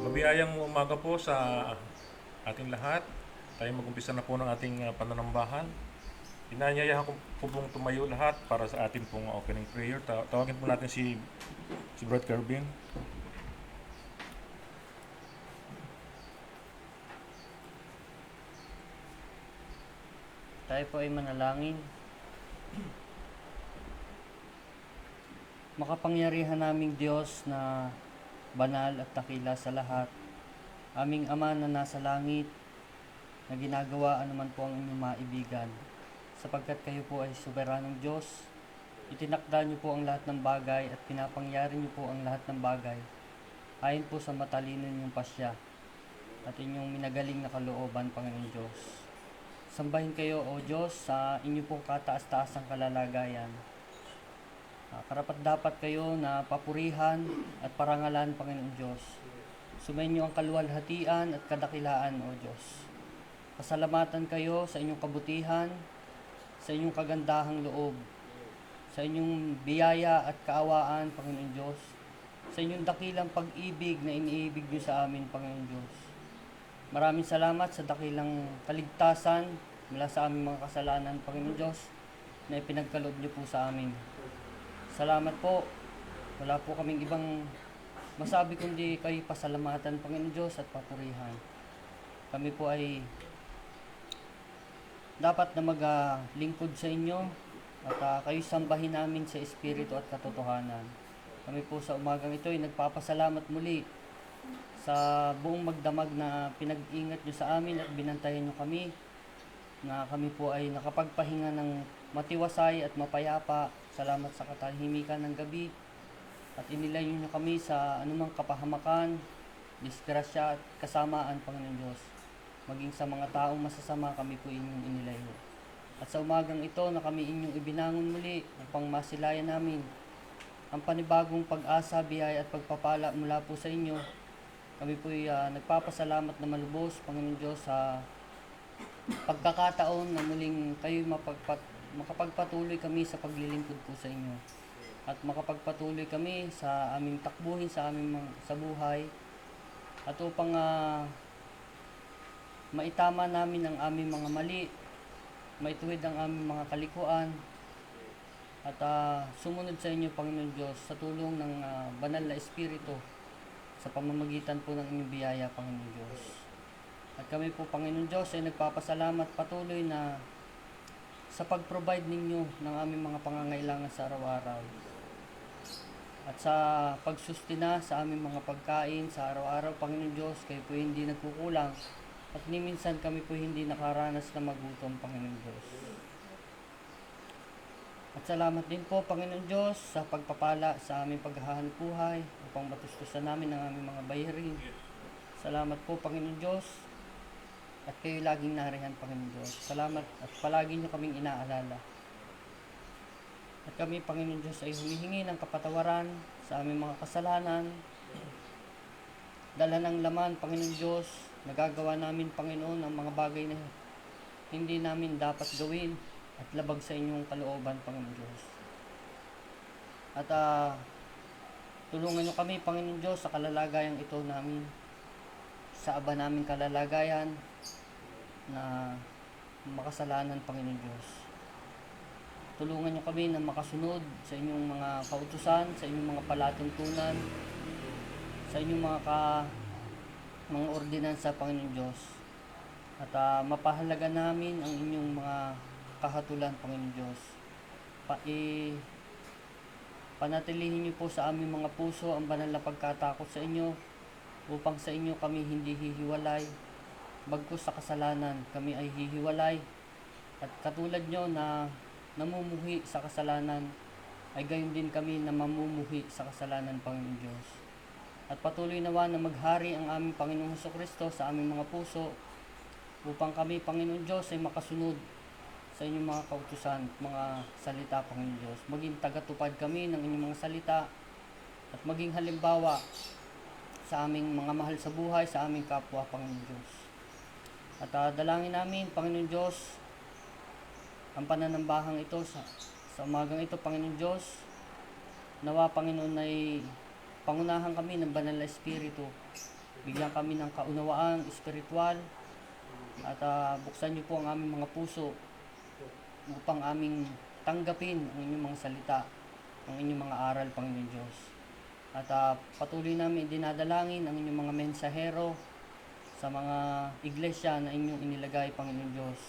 Mabiyayang umaga po sa ating lahat. Tayo mag-umpisa na po ng ating pananambahan. Inanyayahan ko po pong tumayo lahat para sa ating pong opening prayer. Tawagin po natin si Brad Kerbin. Tayo po ay manalangin. Makapangyarihan naming Diyos na banal at dakila sa lahat, aming Ama na nasa langit, na ginagawa anuman po ang inyong maibigan, sapagkat kayo po ay soberanong Diyos. Itinakda niyo po ang lahat ng bagay at pinapangyari niyo po ang lahat ng bagay ayon po sa matalino niyong pasya at inyong minagaling na kalooban, Panginoon Diyos. Sambahin kayo, O Diyos, sa inyo pong kataas-taasang kalalagayan. Karapat-dapat kayo na papurihan at parangalan, Panginoon Diyos. Sumainyo ang kaluwalhatian at kadakilaan, O Diyos. Pasalamatan kayo sa inyong kabutihan, sa inyong kagandahang loob, sa inyong biyaya at kaawaan, Panginoon Diyos, sa inyong dakilang pag-ibig na iniibig niyo sa amin, Panginoon Diyos. Maraming salamat sa dakilang kaligtasan mula sa aming mga kasalanan, Panginoon Diyos, na ipinagkaloob niyo po sa amin. Salamat po. Wala po kaming ibang masabi kundi kayo pasalamatan, Panginoon Diyos, at papurihan. Kami po ay dapat na maglingkod sa inyo at kayo sambahin namin sa Espiritu at katotohanan. Kami po sa umagang ito ay nagpapasalamat muli sa buong magdamag na pinag-ingat nyo sa amin at binantayan nyo kami, na kami po ay nakapagpahinga ng matiwasay at mapayapa. Salamat sa katahimikan ng gabi at inilayo nyo kami sa anumang kapahamakan, disgrasya at kasamaan, Panginoon Diyos. Maging sa mga taong masasama kami po inyong inilayo. At sa umagang ito na kami inyong ibinangon muli upang masilayan namin ang panibagong pag-asa, biyaya at pagpapala mula po sa inyo. Kami po ay nagpapasalamat na malubos, Panginoon Diyos, sa pagkakataon na muling kayo makapagpatuloy kami sa paglilingkod po sa inyo. At makapagpatuloy kami sa aming takbuhin sa sa buhay. At upang maitama namin ang aming mga mali, maituwid ang aming mga kalikuan, at sumunod sa inyo, Panginoon Diyos, sa tulong ng banal na Espiritu sa pamamagitan po ng inyong biyaya, Panginoon Diyos. At kami po, Panginoon Diyos, ay nagpapasalamat patuloy na sa pag-provide ninyo ng aming mga pangangailangan sa araw-araw. At sa pagsustina sa aming mga pagkain sa araw-araw, Panginoon Diyos, kayo po hindi nagkukulang. At ni minsan kami po hindi nakaranas na magutom, Panginoon Diyos. At salamat din po, Panginoon Diyos, sa pagpapala sa aming paghahanap buhay upang matustusan namin ang aming mga bayarin. Salamat po, Panginoon Diyos, at kayo laging nariyan, Panginoon Diyos. Salamat at palagi niyo kaming inaalala. At kami, Panginoon Diyos, ay humihingi ng kapatawaran sa aming mga kasalanan. Dala ng laman, Panginoon Diyos, nagagawa namin, Panginoon, ang mga bagay na hindi namin dapat gawin at labag sa inyong kalooban, Panginoon Diyos. At tulungan niyo kami, Panginoon Diyos, sa kalalagayang ito namin, sa aba namin kalalagayan na makasalanan, Panginoon Diyos. Tulungan niyo kami na makasunod sa inyong mga kautusan, sa inyong mga palatuntunan, sa inyong mga ordinansa, Panginoon Diyos. At mapahalaga namin ang inyong mga kahatulan, Panginoon Diyos. Panatilihin niyo po sa aming mga puso ang banal na pagkatakot sa inyo, upang sa inyo kami hindi hihiwalay. Bagkus sa kasalanan kami ay hihiwalay, at katulad nyo na namumuhi sa kasalanan, ay gayon din kami na mamumuhi sa kasalanan, Panginoon Diyos. At patuloy nawa na maghari ang aming Panginoong Hesukristo sa aming mga puso, upang kami, Panginoon Diyos, ay makasunod sa inyong mga kautusan, mga salita, Panginoon Diyos. Maging tagatupad kami ng inyong mga salita, at maging halimbawa sa aming mga mahal sa buhay, sa aming kapwa, Panginoon Diyos. At dalangin namin, Panginoon Diyos, ang pananambahang ito sa umagang ito, Panginoon Diyos. Nawa, Panginoon, ay pangunahan kami ng banal na Espiritu bigyan kami ng kaunawaan espiritual, at buksan niyo po ang aming mga puso upang aming tanggapin ang inyong mga salita, ang inyong mga aral, Panginoon Diyos. At patuloy namin dinadalangin ang inyong mga mensahero sa mga iglesia na inyong inilagay, Panginoon Diyos.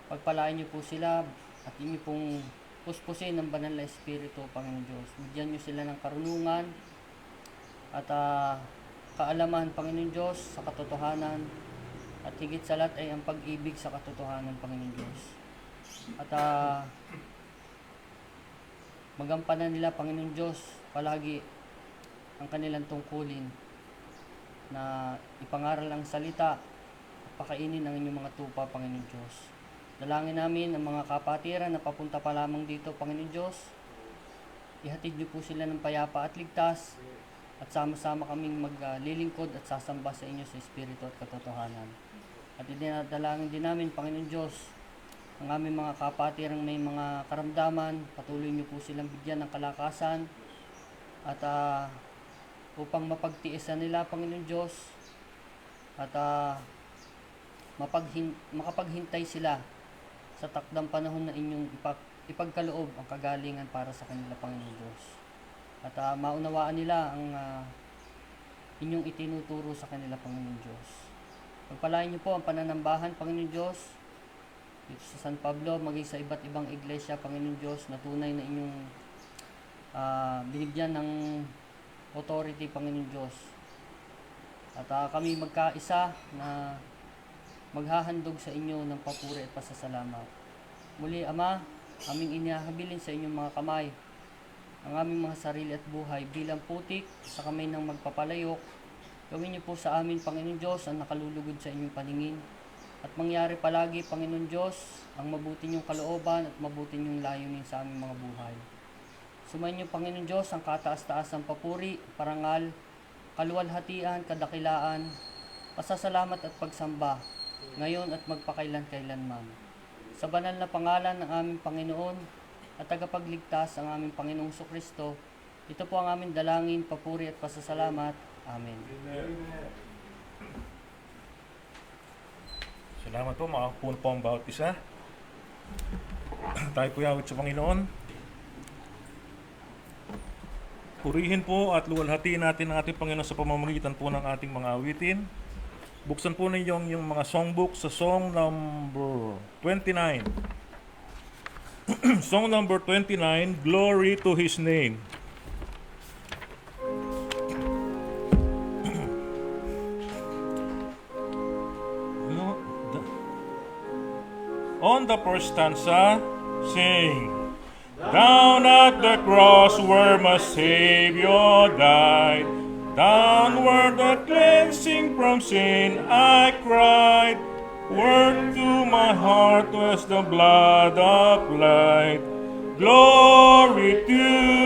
Pagpalain niyo po sila at inyo pong puspusin ng banal na espiritu, Panginoon Diyos. Bigyan niyo sila ng karunungan at kaalaman, Panginoon Diyos, sa katotohanan, at higit sa lahat ay ang pag-ibig sa katotohanan, Panginoon Diyos. At magampanan nila, Panginoon Diyos, palagi ang kanilang tungkulin na ipangaral ang salita at pakainin ang inyong mga tupa, Panginoon Diyos. Dalangin namin ang mga kapatiran na papunta pa lamang dito, Panginoon Diyos. Ihatid niyo po sila ng payapa at ligtas, at sama-sama kaming maglilingkod at sasamba sa inyo sa Espiritu at katotohanan. At idinadalangin din namin, Panginoon Diyos, ang aming mga kapatirang may mga karamdaman. Patuloy niyo po silang bigyan ng kalakasan at upang mapagtiisan nila, Panginoon Diyos, at makapaghintay sila sa takdang panahon na inyong ipagkaloob ang kagalingan para sa kanila, Panginoon Diyos. At maunawaan nila ang inyong itinuturo sa kanila, Panginoon Diyos. Pagpalain niyo po ang pananambahan, Panginoon Diyos, dito sa San Pablo, maging sa iba't ibang iglesia, Panginoon Diyos, na tunay na inyong binigyan ng authority, Panginoon Diyos. At kami magkaisa na maghahandog sa inyo ng papuri at pasasalamat. Muli, Ama, aming inihahabilin sa inyong mga kamay ang aming mga sarili at buhay bilang putik sa kamay ng magpapalayok. Gawin niyo po sa amin, Panginoon Diyos, ang nakalulugod sa inyong paningin. At mangyari palagi, Panginoon Diyos, ang mabuti niyong kalooban at mabuti niyong layunin sa aming mga buhay. Sumayin niyo, Panginoon Diyos, ang kataas-taasang papuri, parangal, kaluwalhatian, kadakilaan, pasasalamat at pagsamba, ngayon at magpakailan-kailanman. Sa banal na pangalan ng aming Panginoon at tagapagligtas ang aming Panginoong Jesucristo, ito po ang aming dalangin, papuri at pasasalamat. Amen. Salamat po, makakuha po ang bawat isa. Tayo po yawit sa Panginoon. Purihin po at luwalhatiin natin ang ating Panginoon sa pamamagitan po ng ating mga awitin. Buksan po ninyo yung mga songbook sa song number 29. Song number 29, Glory to His Name. On the first stanza, sing. Down at the cross where my Savior died, downward the cleansing from sin I cried, word to my heart was the blood applied. Glory to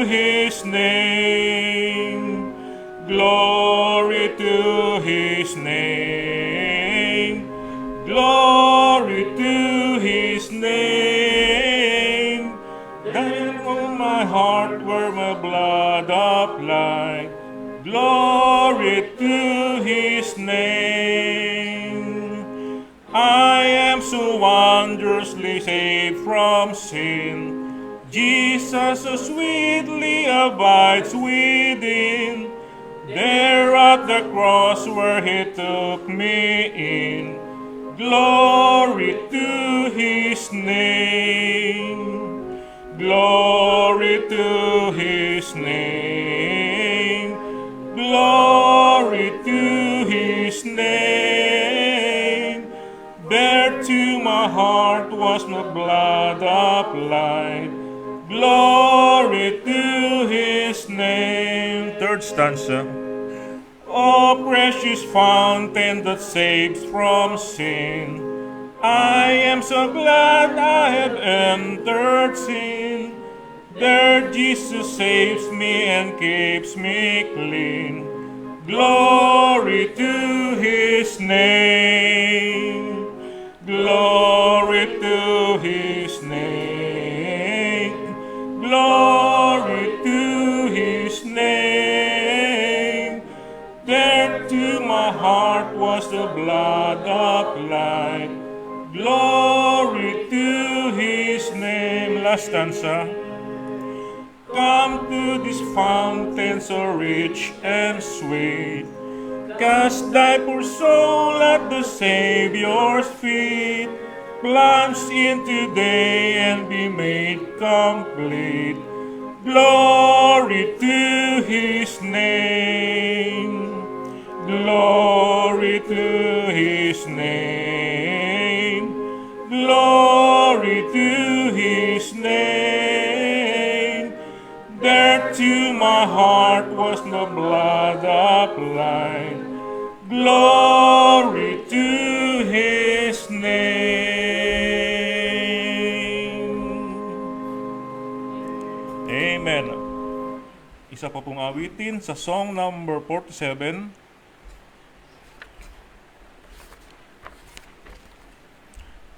His name, glory to His name, glory to His name. Down from my heart where my blood applied, glory to His name. I am so wondrously saved from sin, Jesus so sweetly abides within. There at the cross where He took me in, glory to His name, glory to His name, glory to His name. There to my heart was no blood applied, glory to His name. Third stanza. O precious fountain that saves from sin, I am so glad I have entered sin. There Jesus saves me and keeps me clean. Glory to His name, glory to His name, glory to His name. There to my heart was the blood applied. Glory to His name. Last stanza. Come to this fountain so rich and sweet. Cast thy poor soul at the Savior's feet. Plunge in today and be made complete. Glory to His name. Glory to His name. Glory to His name. There to my heart was the blood applied. Glory to His name. Amen. Isa pa pong awitin sa song number 47.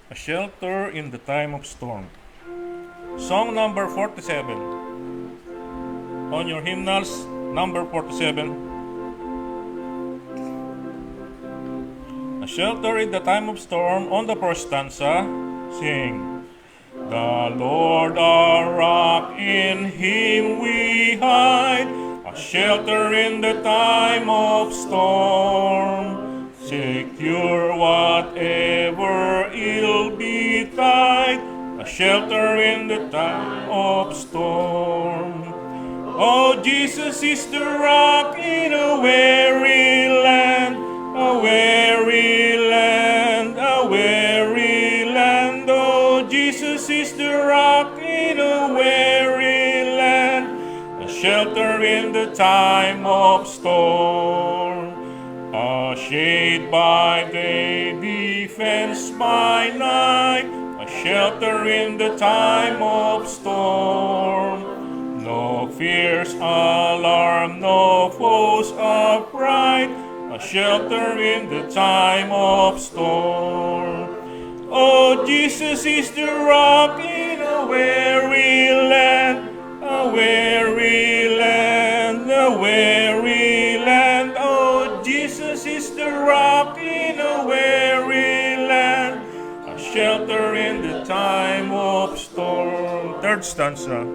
A Shelter in the Time of Storm. Song number 47. On your hymnals, number 47. A shelter in the time of storm. On the first stanza, sing. The Lord our rock, in Him we hide, a shelter in the time of storm. Secure whatever ill betide, a shelter in the time of storm. Oh, Jesus is the rock in a weary land, a weary land, a weary land. Oh, Jesus is the rock in a weary land, a shelter in the time of storm. A shade by day, defense by night, a shelter in the time of storm. No fears alarm, no foes affright, a shelter in the time of storm. Oh, Jesus is the rock in a weary land, a weary land, a weary land. Oh, Jesus is the rock in a weary land, a shelter in the time of storm. Third stanza.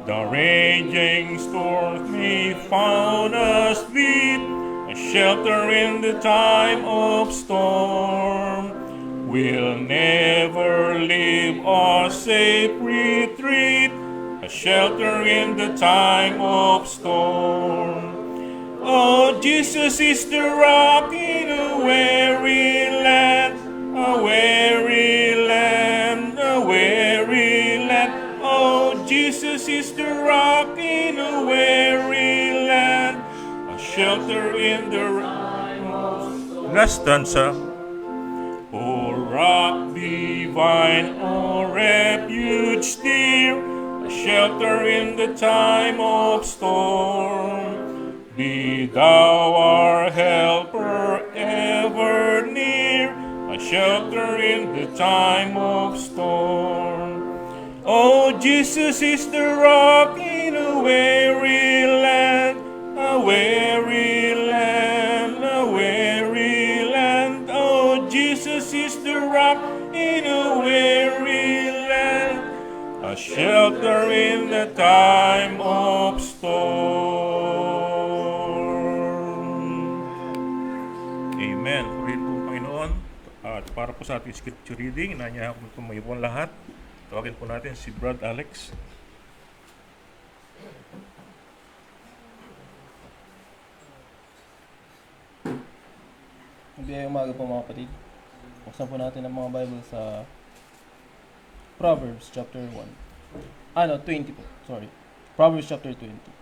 The raging storms may found us beat, a shelter in the time of storm. We'll never leave our safe retreat, a shelter in the time of storm. Oh, Jesus is the rock in a weary land, a weary land, a weary land. Oh, Jesus is the rock in a weary land, a shelter in the last stanza. O rock divine, O refuge dear, a shelter in the time of storm. Be thou our helper ever near, a shelter in the time of storm. Oh, Jesus is the rock in a weary land, a weary land, a weary land. Oh, Jesus is the rock in a weary land, a shelter in the time of storm. Amen. Purihin po ang Panginoon. At para po sa ating scripture reading, inanyahan ko tumayo po ang lahat. Tawagin po natin si Brad Alex. Mabiyayang umaga po mga kapatid. Buksan po natin ang mga Bible sa Proverbs chapter 1. 20 po. Sorry. Proverbs chapter 20.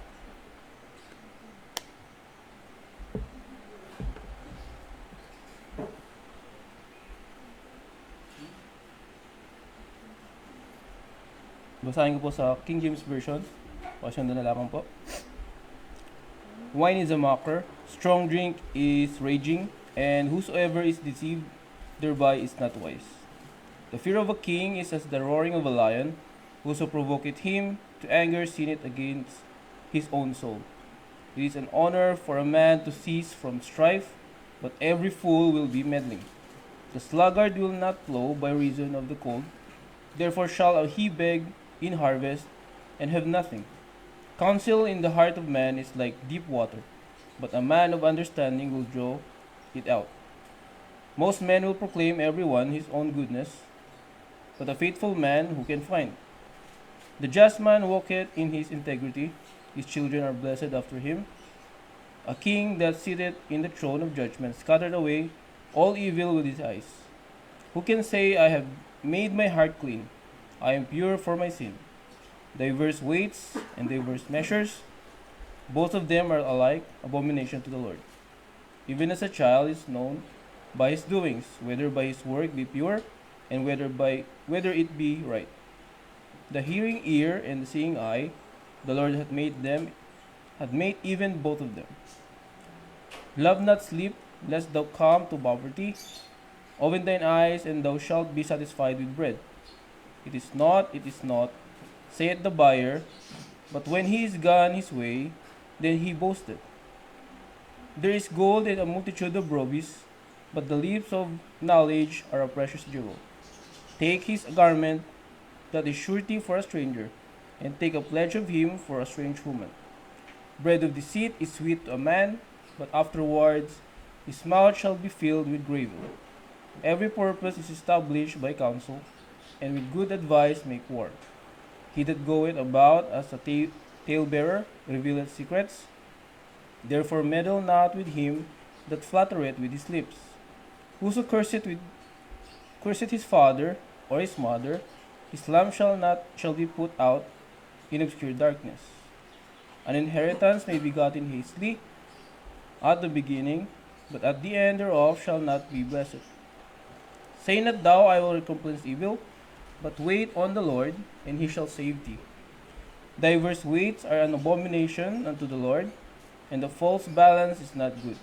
Basahin ko po sa King James Version. Pasyanda na lamang po. Wine is a mocker, strong drink is raging, and whosoever is deceived thereby is not wise. The fear of a king is as the roaring of a lion. Whoso provoketh him to anger sinneth against his own soul. It is an honor for a man to cease from strife, but every fool will be meddling. The sluggard will not plow by reason of the cold, therefore shall he beg in harvest and have nothing. Counsel in the heart of man is like deep water, but a man of understanding will draw it out. Most men will proclaim every one his own goodness, but a faithful man who can find? The just man walketh in his integrity, his children are blessed after him. A king that sitteth in the throne of judgment scattered away all evil with his eyes. Who can say, I have made my heart clean, I am pure for my sin? Diverse weights and diverse measures, both of them are alike abomination to the Lord. Even as a child is known by his doings, whether by his work be pure, and whether it be right. The hearing ear and the seeing eye, the Lord hath made even both of them. Love not sleep, lest thou come to poverty. Open thine eyes, and thou shalt be satisfied with bread. It is not, saith the buyer, but when he is gone his way, then he boasteth. There is gold and a multitude of rubies, but the lips of knowledge are a precious jewel. Take his garment, that is surety for a stranger, and take a pledge of him for a strange woman. Bread of deceit is sweet to a man, but afterwards his mouth shall be filled with gravel. Every purpose is established by counsel, and with good advice make war. He that goeth about as a talebearer revealeth secrets. Therefore meddle not with him that flattereth with his lips. Whoso curseth his father or his mother, his lamp shall be put out in obscure darkness. An inheritance may be gotten hastily at the beginning, but at the end thereof shall not be blessed. Say not thou, I will recompense evil, but wait on the Lord, and he shall save thee. Diverse weights are an abomination unto the Lord, and the false balance is not good.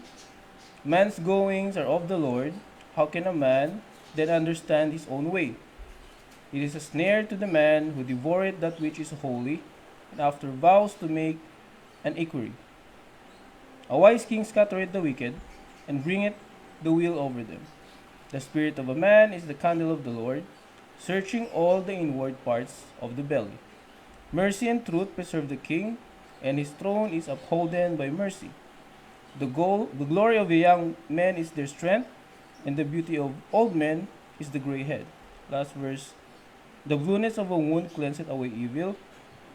Man's goings are of the Lord. How can a man then understand his own way? It is a snare to the man who devoureth that which is holy, and after vows to make an inquiry. A wise king scattereth the wicked, and bringeth the will over them. The spirit of a man is the candle of the Lord, searching all the inward parts of the belly. Mercy and truth preserve the king, and his throne is upholden by mercy. The glory of a young man is their strength, and the beauty of old men is the gray head. Last verse. The blueness of a wound cleanseth away evil,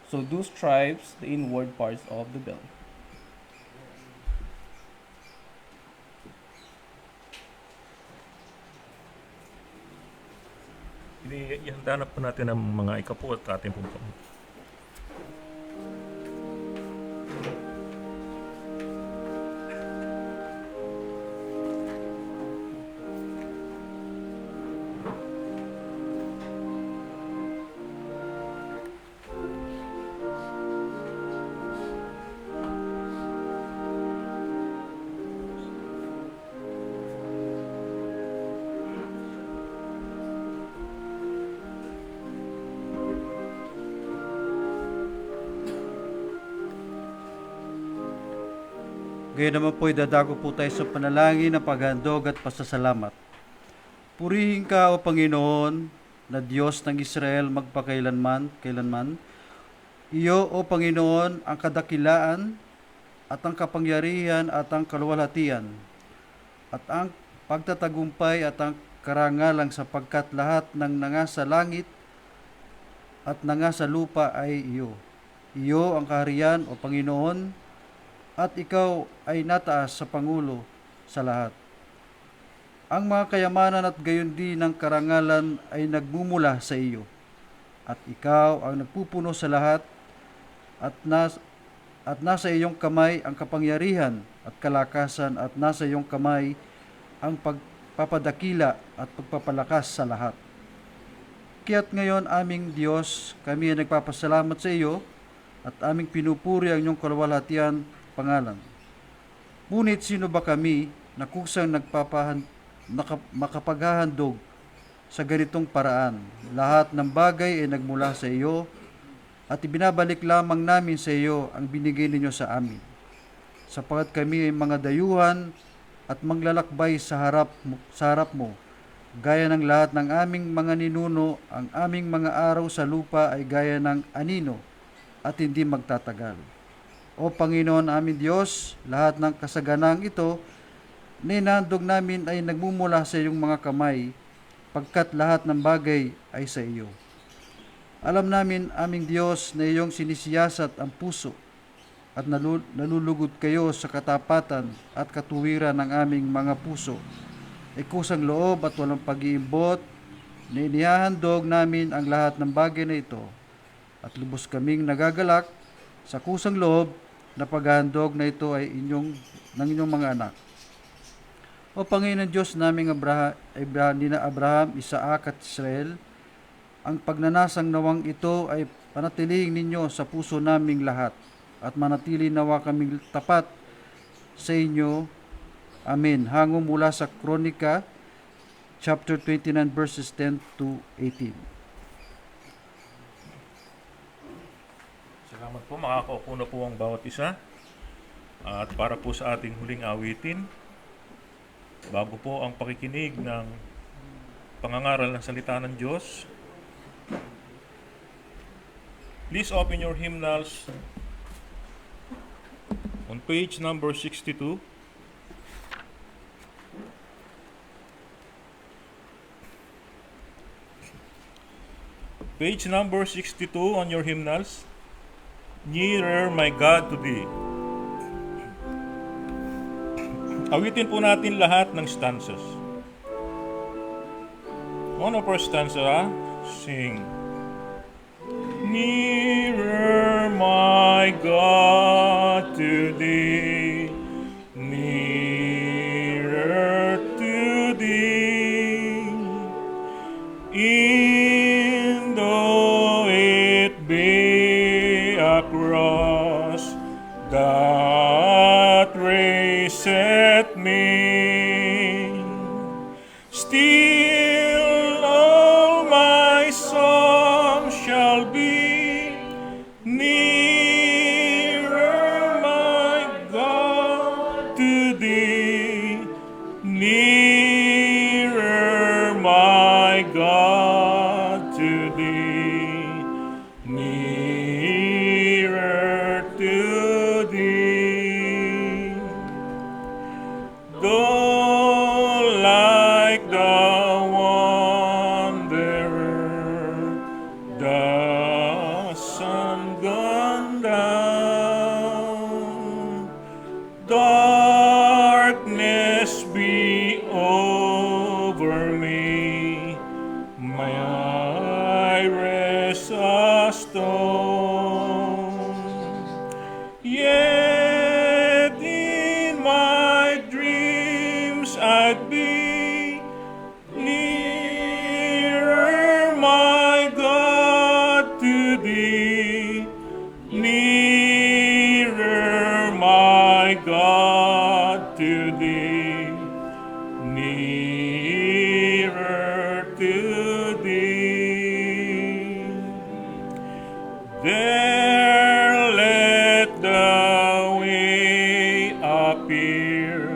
so do stripes the inward parts of the belly. Ihanda na po natin ang mga ikapo at ating pong Gayon naman po'y dadako po tayo sa panalangin ng paghandog at pasasalamat. Purihin ka, O Panginoon, na Diyos ng Israel kailanman. Iyo, O Panginoon, ang kadakilaan at ang kapangyarihan at ang kaluwalhatian at ang pagtatagumpay at ang karangalang sapagkat lahat ng nanga sa langit at nanga sa lupa ay iyo. Iyo ang kaharian, O Panginoon, at ikaw ay nataas sa Pangulo sa lahat. Ang mga kayamanan at gayon din ng karangalan ay nagmumula sa iyo. At ikaw ang nagpupuno sa lahat at nasa iyong kamay ang kapangyarihan at kalakasan at nasa iyong kamay ang pagpapadakila at pagpapalakas sa lahat. Kaya't ngayon aming Diyos, kami ay nagpapasalamat sa iyo at aming pinupuri ang iyong kaluwalhatian pangalan. Ngunit sino ba kami na kusang makapaghahandog sa ganitong paraan? Lahat ng bagay ay nagmula sa iyo at ibinabalik lamang namin sa iyo ang binigay ninyo sa amin. sapagat kami ay mga dayuhan at maglalakbay sa harap mo. Gaya ng lahat ng aming mga ninuno, ang aming mga araw sa lupa ay gaya ng anino at hindi magtatagal. O Panginoon aming Diyos, lahat ng kasaganang ito na inahandog namin ay nagmumula sa iyong mga kamay, pagkat lahat ng bagay ay sa iyo. Alam namin, aming Diyos, na iyong sinisiyasat ang puso at nalulugod kayo sa katapatan at katuwiran ng aming mga puso. Ay kusang loob at walang pag-iimbot na inihahandog namin ang lahat ng bagay na ito at lubos kaming nagagalak sa kusang loob na paghahandog na ito ay ng inyong mga anak. O Panginoon Diyos naming Abraham, Isaac at Israel, ang pagnanasang nawang ito ay panatilihin ninyo sa puso naming lahat at manatili nawa kaming tapat sa inyo. Amen. Hango mula sa Kronika, chapter 29, verses 10 to 18. Salamat po, makakaupo na po ang bawat isa. At para po sa ating huling awitin, bago po ang pakikinig ng pangangaral ng salita ng Diyos, please open your hymnals on page number 62. Page number 62 on your hymnals. Nearer, my God, to thee. Awitin po natin lahat ng stanzas. One of our stanza, sing. Nearer, my God, to thee. Nearer to thee. In though it be a cross that raiseth me, still all my song shall be nearer, my God, to thee. Nearer, my God, to thee. Nearer to thee. Though like the wanderer, the sun gone down, darkness be over me, my iris a stone. Yet in my dreams I'd be nearer, my God, to thee. Nearer, my God, to thee. Nearer to thee. There let the way appear,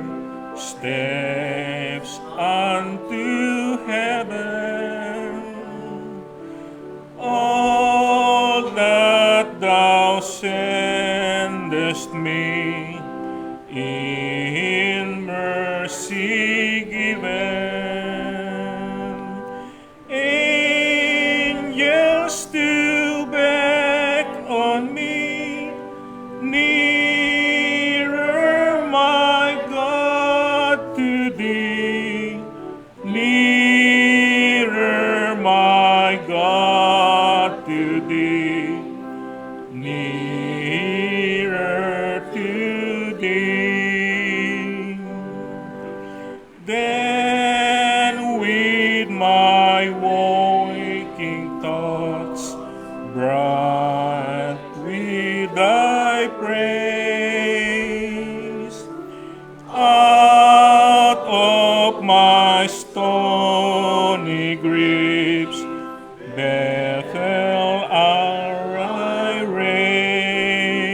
steps unto heaven. All that thou sendest me in mercy given. Angels to beck on me, nearer, my God, to thee. Nearer, my God, to thee. Nearer to thee. Then with my waking thoughts bright with thy praise, out of my stony griefs Bethel are I raised.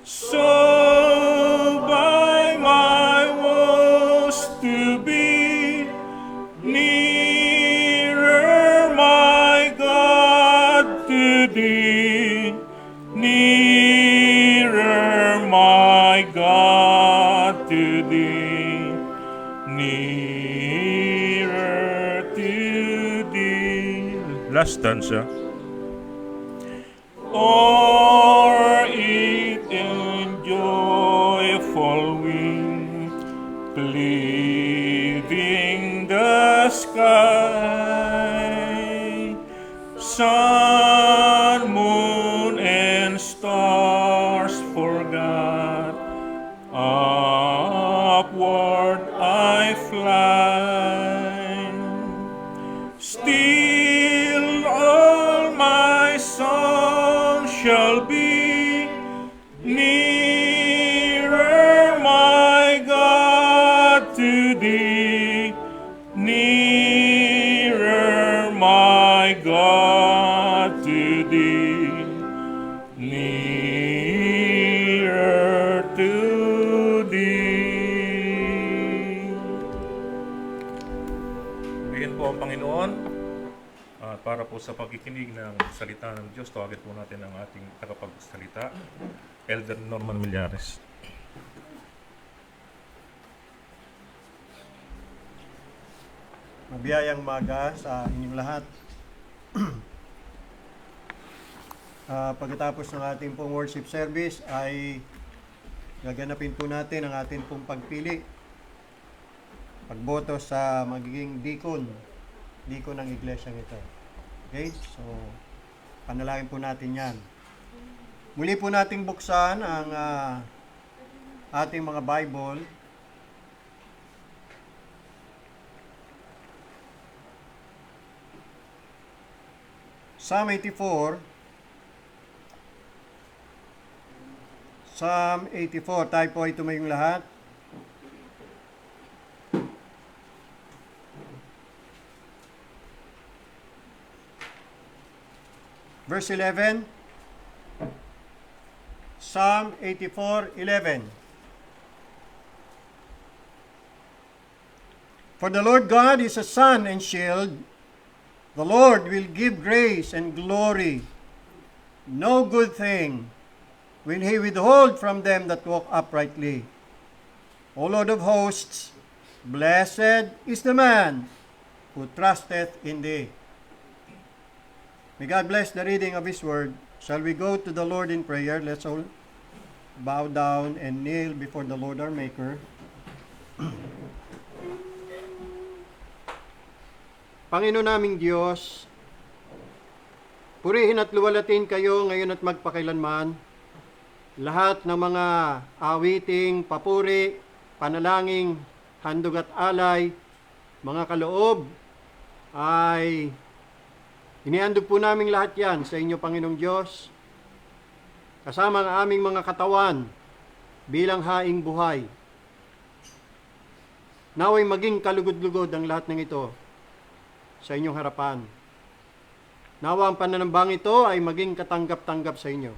So God, to thee, nearer to thee. Last stanza. O'er it in joyful wing, cleaving the sky, sun, moon, and stars forgot, upward I fly. Still all my song shall be nearer, my God, to thee, nearer, my God, to thee, nearer to thee. Bigyan po ang Panginoon. Para po sa pagkikinig ng salita ng Diyos, tawagin po natin ang ating tagapagsalita, Elder Norman Millares. Mabiyayang maga sa inyong lahat. Pagkatapos ng ating pong worship service ay gaganapin po natin ang ating pong pagpili, pagboto sa magiging deacon ng iglesyang ito. Okay? So, panalangin po natin yan. Muli po nating buksan ang ating mga Bible. Psalm 84. Psalm 84. Tayo po ay tumayong lahat. Verse 11. Psalm 84:11. For the Lord God is a sun and shield. The Lord will give grace and glory. No good thing will he withhold from them that walk uprightly. O Lord of hosts, blessed is the man who trusteth in thee. May God bless the reading of His word. Shall we go to the Lord in prayer? Let's all bow down and kneel before the Lord our Maker. Panginoon naming Diyos, purihin at luwalatin kayo ngayon at magpakailanman. Lahat ng mga awiting, papuri, panalangin, handog at alay, mga kaloob, ay inihandog po namin lahat yan sa inyo, Panginoong Diyos, kasama ang aming mga katawan bilang haing buhay. Naway maging kalugod-lugod ang lahat ng ito sa inyong harapan. Nawa ang pananambang ito ay maging katanggap-tanggap sa inyo.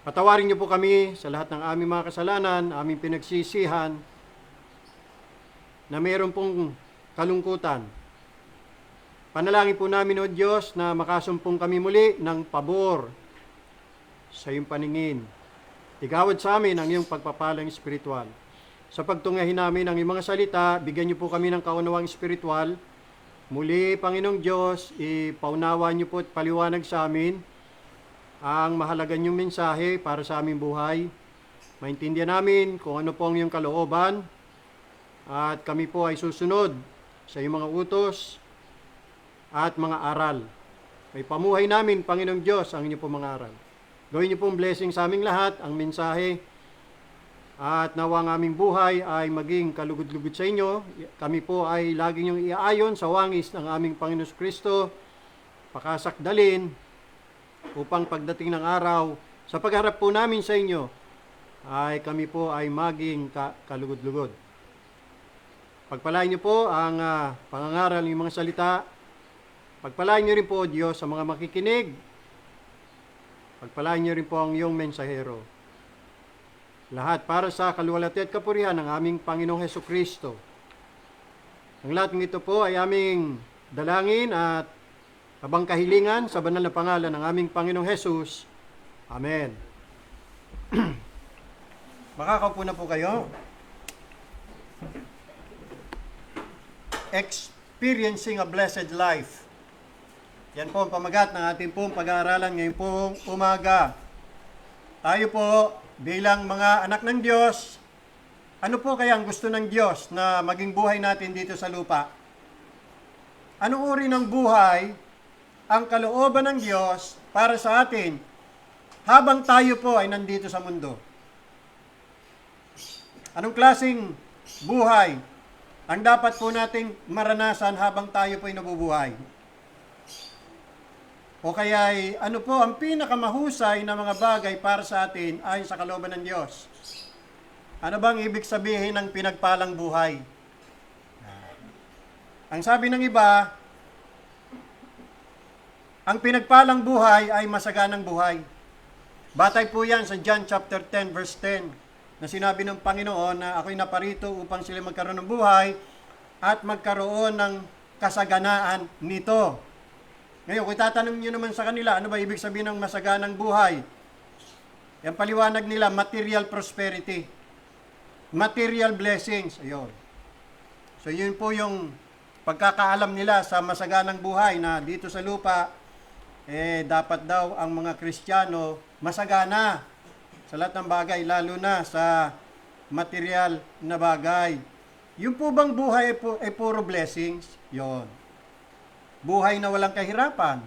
Patawarin niyo po kami sa lahat ng aming mga kasalanan, aming pinagsisihan, na mayroon pong kalungkutan. Panalangin po namin, O Diyos, na makasumpong kami muli ng pabor sa iyong paningin. Igawad sa amin ang iyong pagpapalang espiritual. Sa pagtungahin namin ang iyong mga salita, bigyan niyo po kami ng kaunawang espiritual. Muli, Panginoong Diyos, ipaunawa niyo po at paliwanag sa amin ang mahalaga niyong mensahe para sa aming buhay. Maintindihan namin kung ano po ang iyong kalooban at kami po ay susunod sa iyong mga utos at mga aral. May pamuhay namin, Panginoong Diyos, ang inyong po mga aral. Gawin niyo pong blessing sa aming lahat, ang mensahe, at nawa ang aming buhay ay maging kalugod-lugod sa inyo. Kami po ay lagi niyong iaayon sa wangis ng aming Panginoon Kristo, pakasakdalin, upang pagdating ng araw, sa pagharap po namin sa inyo, ay kami po ay maging kalugod-lugod. Pagpalain niyo po ang pangangaral ng mga salita. Pagpalain niyo rin po, Diyos, sa mga makikinig. Pagpalain niyo rin po ang iyong mensahero. Lahat para sa kaluwalhati at kapurihan ng aming Panginoong Hesukristo. Ang lahat ng ito po ay aming dalangin at habang kahilingan sa banal na pangalan ng aming Panginoong Hesus. Amen. Makakaupo na po kayo. Experiencing a blessed life. Yan po ang pamagat ng ating pong pag-aaralan ngayong pong umaga. Tayo po bilang mga anak ng Diyos, ano po kaya ang gusto ng Diyos na maging buhay natin dito sa lupa? Anong uri ng buhay ang kalooban ng Diyos para sa atin habang tayo po ay nandito sa mundo? Anong klaseng buhay ang dapat po nating maranasan habang tayo po ay nabubuhay? O kaya ay ano po ang pinakamahusay na mga bagay para sa atin ayon sa kalooban ng Diyos? Ano bang ibig sabihin ng pinagpalang buhay? Ang sabi ng iba, ang pinagpalang buhay ay masaganang buhay. Batay po yan sa John chapter 10 verse 10 na sinabi ng Panginoon na ako'y naparito upang sila magkaroon ng buhay at magkaroon ng kasaganaan nito. Ngayon, kung tatanong nyo naman sa kanila, ano ba ibig sabihin ng masaganang buhay? Yan paliwanag nila, material prosperity. Material blessings. Ayun. So, yun po yung pagkakaalam nila sa masaganang buhay na dito sa lupa, dapat daw ang mga Kristiyano masagana sa lahat ng bagay, lalo na sa material na bagay. Yung po bang buhay ay puro blessings? Yon. Buhay na walang kahirapan.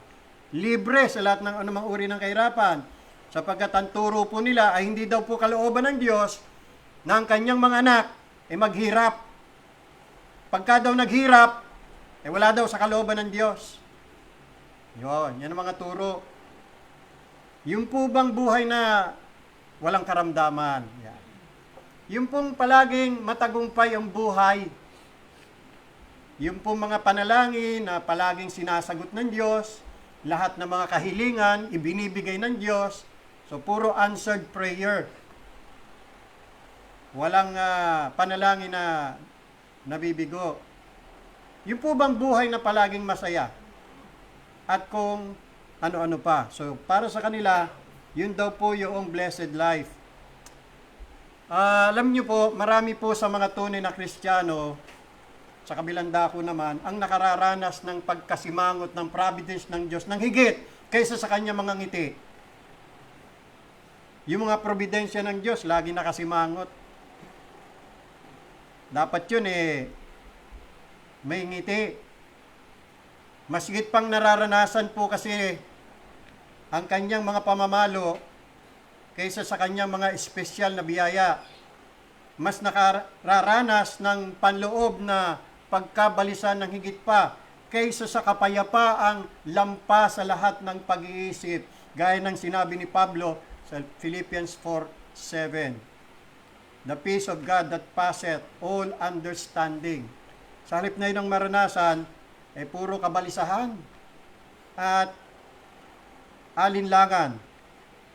Libre sa lahat ng anumang uri ng kahirapan. Sapagkat ang turo po nila ay hindi daw po kalooban ng Diyos na ang kanyang mga anak ay maghirap. Pagka daw naghirap, wala daw sa kalooban ng Diyos. Yon, yan ang mga turo. Yung po bang buhay na walang karamdaman? Yan. Yung pong palaging matagumpay ang buhay. Yung pong mga panalangin na palaging sinasagot ng Diyos, lahat ng mga kahilingan, ibinibigay ng Diyos. So, puro answered prayer. Walang panalangin na nabibigo. Yung po bang buhay na palaging masaya? At kung ano-ano pa. So, para sa kanila, yun daw po yung blessed life. Alam nyo po, marami po sa mga tunay na Kristiyano, sa kabilang dako naman, ang nakararanas ng pagkasimangot ng providence ng Diyos ng higit kaysa sa kanya mga ngiti. Yung mga providensya ng Diyos, lagi nakasimangot. Dapat yun may ngiti. Masgit pang nararanasan po kasi ang kanyang mga pamamalo kaysa sa kanyang mga espesyal na biyaya. Mas nakararanas ng panloob na pagkabalisan ng higit pa kaysa sa kapayapaang lampas sa lahat ng pag-iisip. Gaya ng sinabi ni Pablo sa Philippians 4:7. The peace of God that passeth all understanding. Sa halip na yun ang maranasan, puro kabalisahan at alinlangan.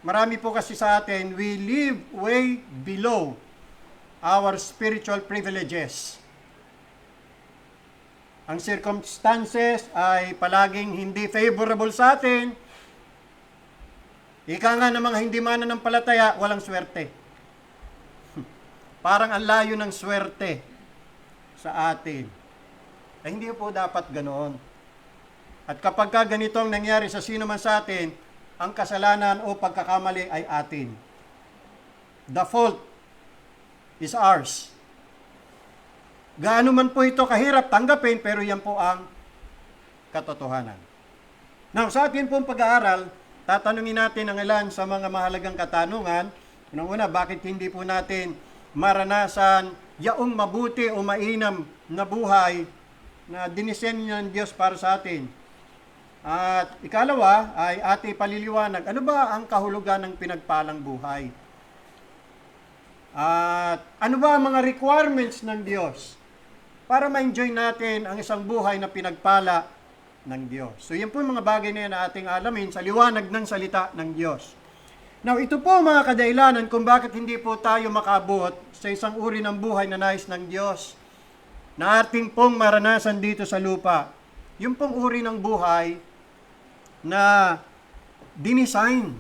Marami po kasi sa atin, we live way below our spiritual privileges. Ang circumstances ay palaging hindi favorable sa atin. Ika nga ng mga hindi mananampalataya, walang swerte. Parang ang layo ng swerte sa atin. Hindi po dapat ganoon. At kapag ganito ang nangyari sa sino man sa atin, ang kasalanan o pagkakamali ay atin. The fault is ours. Gaano man po ito kahirap tanggapin, pero yan po ang katotohanan. Now, sa atin pong pag-aaral, tatanungin natin ang ilan sa mga mahalagang katanungan. Unang-una, bakit hindi po natin maranasan yaong mabuti o mainam na buhay na dinisenyo ng Diyos para sa atin? At ikalawa ay ating paliliwanag, ano ba ang kahulugan ng pinagpalang buhay? At ano ba ang mga requirements ng Diyos para ma-enjoy natin ang isang buhay na pinagpala ng Diyos? So yan po yung mga bagay na yan na ating alamin sa liwanag ng salita ng Diyos. Now, ito po mga kadailanan kung bakit hindi po tayo makabot sa isang uri ng buhay na nais ng Diyos na ating pong maranasan dito sa lupa. Yung pong uri ng buhay na dinisign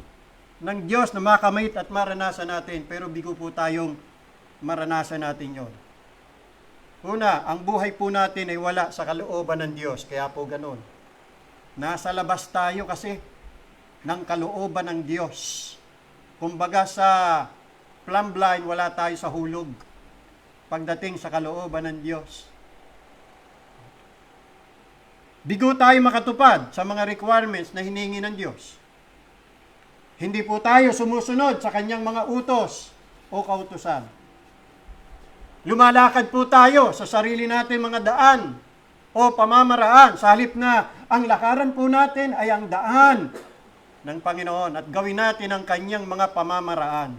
ng Diyos na makamit at maranasan natin, pero bigo po tayong maranasan natin yon. Una, ang buhay po natin ay wala sa kalooban ng Diyos, kaya po ganun. Nasa labas tayo kasi ng kalooban ng Diyos. Kumbaga sa plumb line, wala tayo sa hulog pagdating sa kalooban ng Diyos. Bigo tayo makatupad sa mga requirements na hiningi ng Diyos. Hindi po tayo sumusunod sa kanyang mga utos o kautusan. Lumalakad po tayo sa sarili natin mga daan o pamamaraan sa halip na ang lakaran po natin ay ang daan ng Panginoon at gawin natin ang kanyang mga pamamaraan.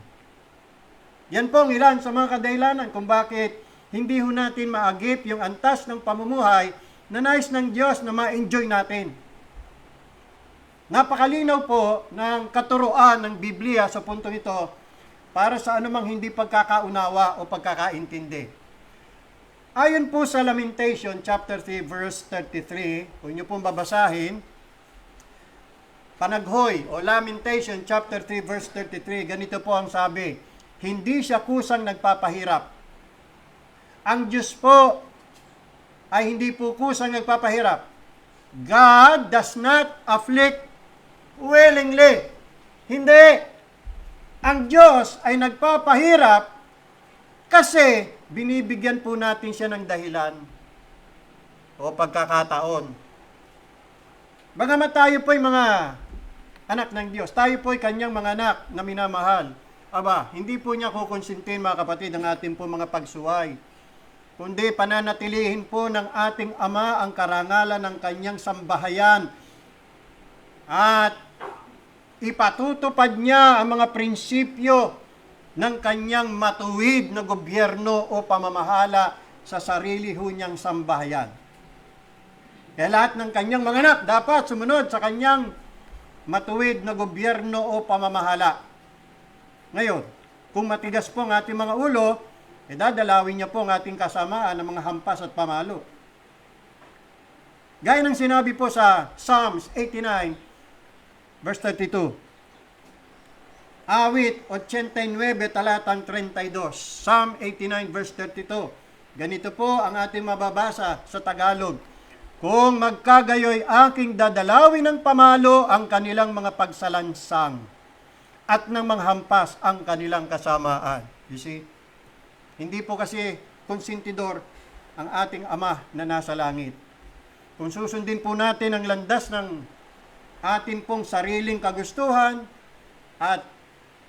Yan po ang ilan sa mga kadahilanan kung bakit hindi ho natin maagip yung antas ng pamumuhay na nais ng Diyos na ma-enjoy natin. Napakalinaw po ng katuroan ng Biblia sa puntong ito para sa anumang hindi pagkakaunawa o pagkakaintindi. Ayon po sa Lamentation chapter 3 verse 33, kung niyo pong babasahin, Panaghoy o Lamentation chapter 3 verse 33, ganito po ang sabi, hindi siya kusang nagpapahirap. Ang Diyos po ay hindi po kusang nagpapahirap. God does not afflict willingly. Hindi. Ang Diyos ay nagpapahirap kasi binibigyan po natin siya ng dahilan o pagkakataon. Bagamat tayo po'y mga anak ng Diyos, tayo po'y kanyang mga anak na minamahal. Aba, hindi po niya kukonsintin mga kapatid ang ating po mga pagsuway, kundi pananatilihin po ng ating Ama ang karangalan ng kanyang sambahayan at ipatutupad niya ang mga prinsipyo ng kanyang matuwid na gobyerno o pamamahala sa sarili ho niyang sambahayan. Kaya lahat ng kanyang mga anak dapat sumunod sa kanyang matuwid na gobyerno o pamamahala. Ngayon, kung matigas po ang ating mga ulo, dadalawin niya po ang ating kasamaan ng mga hampas at pamalo. Gaya ng sinabi po sa Psalms 89, verse 32. Awit 89, talatang 32. Psalm 89, verse 32. Ganito po ang ating mababasa sa Tagalog. Kung magkagayoy aking dadalawin ng pamalo ang kanilang mga pagsalansang at ng mga hampas ang kanilang kasamaan. You see? Hindi po kasi konsentidor ang ating Ama na nasa langit. Kung susundin po natin ang landas ng ating pong sariling kagustuhan at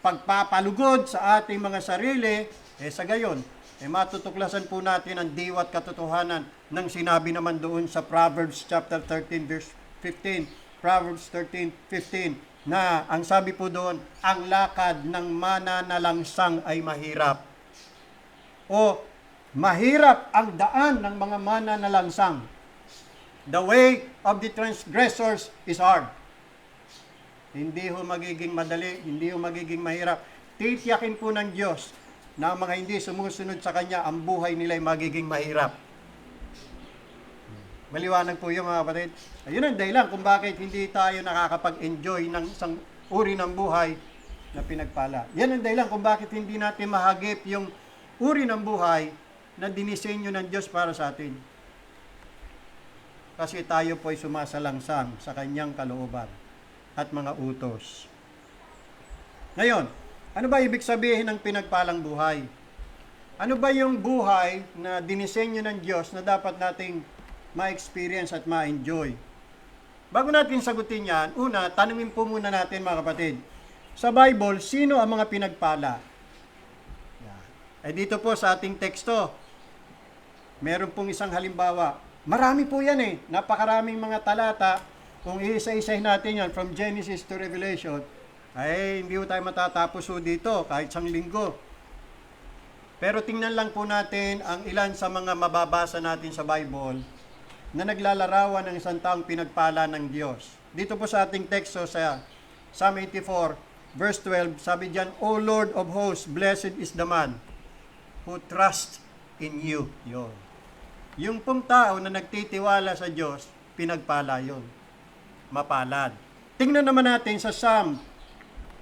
pagpapalugod sa ating mga sarili, sa gayon, matutuklasan po natin ang diwat katotohanan ng sinabi naman doon sa Proverbs chapter 13 verse 15. Proverbs 13:15 na ang sabi po doon, ang lakad ng mananalangsang ay mahirap. O mahirap ang daan ng mga mananalangsang. The way of the transgressors is hard. Hindi ho magiging madali, hindi ho magiging mahirap. Titiyakin po ng Diyos na ang mga hindi sumusunod sa Kanya, ang buhay nila ay magiging mahirap. Maliwanag po yung mga kapatid. Ayun ang dahilan kung bakit hindi tayo nakakapag-enjoy ng isang uri ng buhay na pinagpala. Yan ang dahilan kung bakit hindi natin mahagip yung uri ng buhay na dinisenyo ng Diyos para sa atin. Kasi tayo po ay sumasalangsang sa Kanyang kalooban at mga utos. Ngayon, ano ba ibig sabihin ng pinagpalang buhay? Ano ba yung buhay na dinisenyo ng Diyos na dapat nating ma-experience at ma-enjoy? Bago natin sagutin yan, una, tanungin po muna natin mga kapatid, sa Bible, sino ang mga pinagpala? Dito po sa ating teksto, meron pong isang halimbawa. Marami po yan napakaraming mga talata. Kung isa-isahin natin yan from Genesis to Revelation, ay hindi po tayo matatapos dito kahit isang linggo. Pero tingnan lang po natin ang ilan sa mga mababasa natin sa Bible na naglalarawan ng isang taong pinagpala ng Diyos. Dito po sa ating teksto sa Psalm 84, verse 12, sabi diyan, O Lord of hosts, blessed is the man who trusts in you. Yun. Yung pong tao na nagtitiwala sa Diyos, pinagpala yun. Mapalad. Tingnan naman natin sa Psalm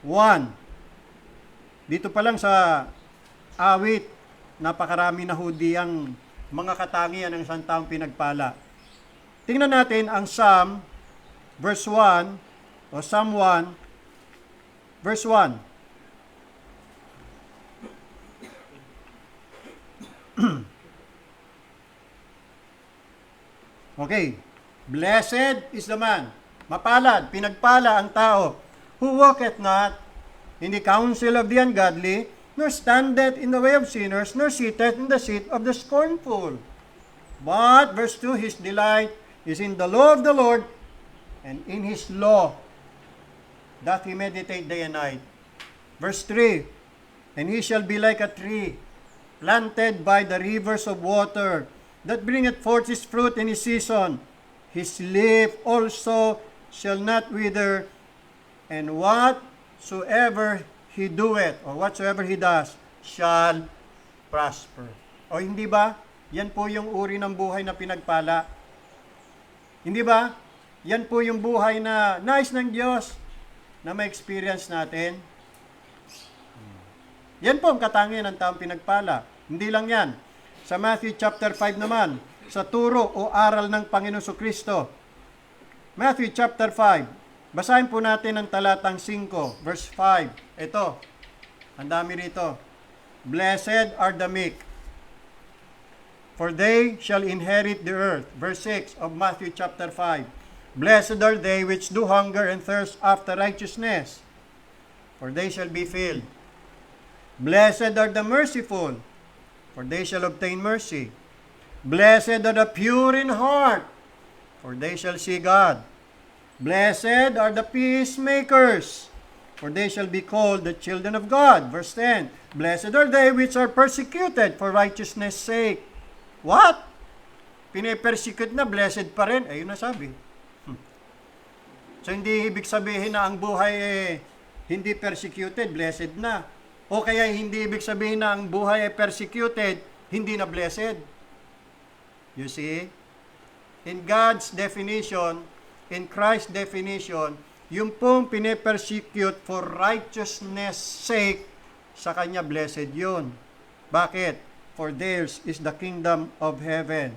1. Dito pa lang sa awit, napakarami na hudi ang mga katangian ng isang taong pinagpala. Tingnan natin ang Psalm verse 1 o Psalm 1 verse 1. Okay. Blessed is the man. Mapalad, pinagpala ang tao, who walketh not in the counsel of the ungodly, nor standeth in the way of sinners, nor sitteth in the seat of the scornful. But, verse 2, his delight is in the law of the Lord, and in his law doth he meditate day and night. Verse 3, and he shall be like a tree planted by the rivers of water, that bringeth forth his fruit in his season. His leaf also shall not wither, and whatsoever he doeth, or whatsoever he does, shall prosper. O hindi ba? Yan po yung uri ng buhay na pinagpala. Hindi ba? Yan po yung buhay na nais ng Diyos na ma-experience natin. Yan po ang katangian ng taong pinagpala. Hindi lang yan. Sa Matthew chapter 5 naman, sa turo o aral ng Panginoon Kristo. Matthew chapter 5. Basahin po natin ang talatang 5, verse 5. Ito, ang dami rito. Blessed are the meek, for they shall inherit the earth. Verse 6 of Matthew chapter 5. Blessed are they which do hunger and thirst after righteousness, for they shall be filled. Blessed are the merciful, for they shall obtain mercy. Blessed are the pure in heart, for they shall see God. Blessed are the peacemakers, for they shall be called the children of God. Verse 10. Blessed are they which are persecuted for righteousness' sake. What? Pine-persecute na, blessed pa rin. Ayun na sabi. So, hindi ibig sabihin na ang buhay hindi persecuted, blessed na. O kaya hindi ibig sabihin na ang buhay ay persecuted, hindi na blessed. You see? In God's definition, in Christ's definition, yung pong pine-persecute for righteousness' sake, sa Kanya blessed yun. Bakit? For theirs is the kingdom of heaven.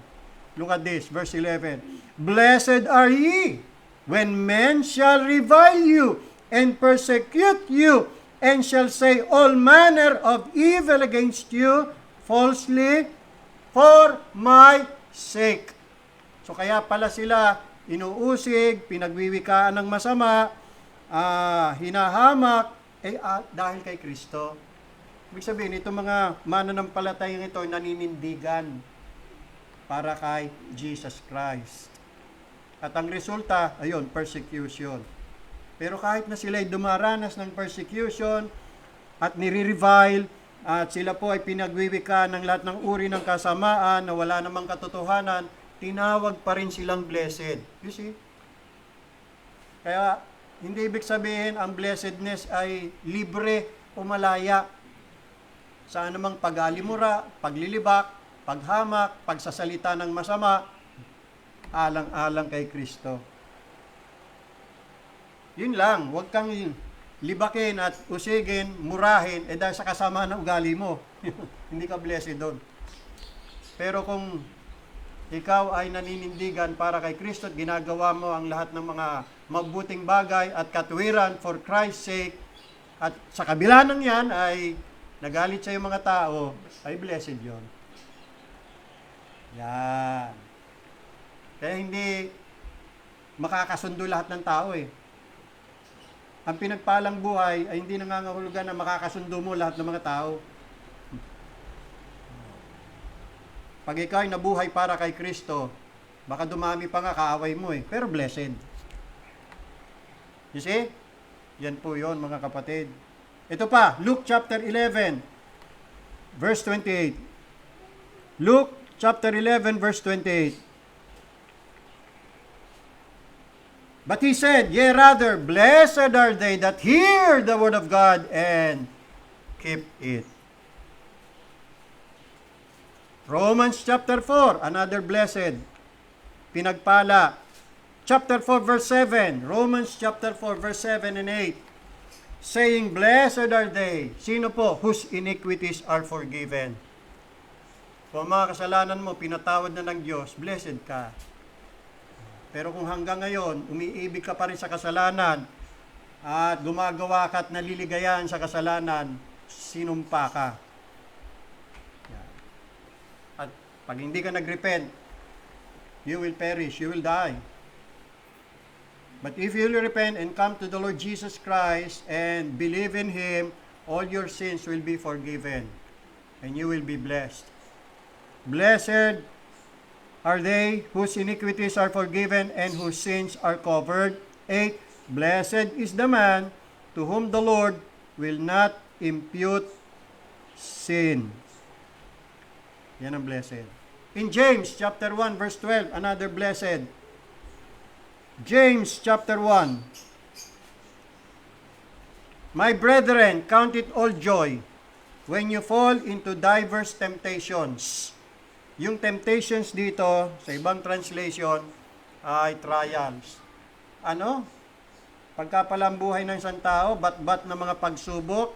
Look at this, verse 11. Blessed are ye, when men shall revile you, and persecute you, and shall say all manner of evil against you, falsely, for my sake. So kaya pala sila inuusig, pinagwiwikaan ng masama, hinahamak, dahil kay Kristo. Ibig sabihin, itong mga mananampalatayang ito naninindigan para kay Jesus Christ. At ang resulta, ayun, persecution. Pero kahit na sila ay dumaranas ng persecution at nire-revile, at sila po ay pinagwiwika ng lahat ng uri ng kasamaan na wala namang katotohanan, tinawag pa rin silang blessed. You see? Kaya, hindi ibig sabihin ang blessedness ay libre o malaya sa anumang pag-alimura, paglilibak, paghamak, pagsasalita ng masama, alang-alang kay Kristo. Yun lang, huwag kang libakin at usigin, murahin, dahil sa kasama ng ugali mo. Hindi ka blessed doon. Pero kung ikaw ay naninindigan para kay Kristo at ginagawa mo ang lahat ng mga mabuting bagay at katuwiran for Christ's sake, at sa kabila ng yan ay nagalit sa mga tao, ay blessed yon. Yan. Kaya hindi makakasundo lahat ng tao eh. Ang pinagpalang buhay ay hindi nangangahulugan na makakasundo mo lahat ng mga tao. Pag ikaw ay nabuhay para kay Kristo, baka dumami pa nga kaaway mo eh, pero blessed. You see? Yan po yon mga kapatid. Ito pa, Luke chapter 11, verse 28. Luke chapter 11, verse 28. But he said, yea rather, blessed are they that hear the word of God and keep it. Romans chapter 4, another blessed, pinagpala. Chapter 4, verse 7, Romans chapter 4, verse 7 and 8. saying, "Blessed are they." Sino po? Whose iniquities are forgiven. Kung mga kasalanan mo, pinatawad na ng Diyos, blessed ka. Pero kung hanggang ngayon, umiibig ka pa rin sa kasalanan, at gumagawa ka at naliligayahan sa kasalanan, sinumpa ka. Yan. At pag hindi ka nagrepent, you will perish, you will die. But if you will repent and come to the Lord Jesus Christ and believe in Him, all your sins will be forgiven and you will be blessed. Blessed are they whose iniquities are forgiven and whose sins are covered. 8. Blessed is the man to whom the Lord will not impute sin. Yan ang blessed. In James chapter 1 verse 12, another blessed. James chapter 1. My brethren, count it all joy when you fall into diverse temptations. Yung temptations dito, sa ibang translation, ay trials. Ano? Pagkapalang buhay ng isang tao, bat-bat na mga pagsubok,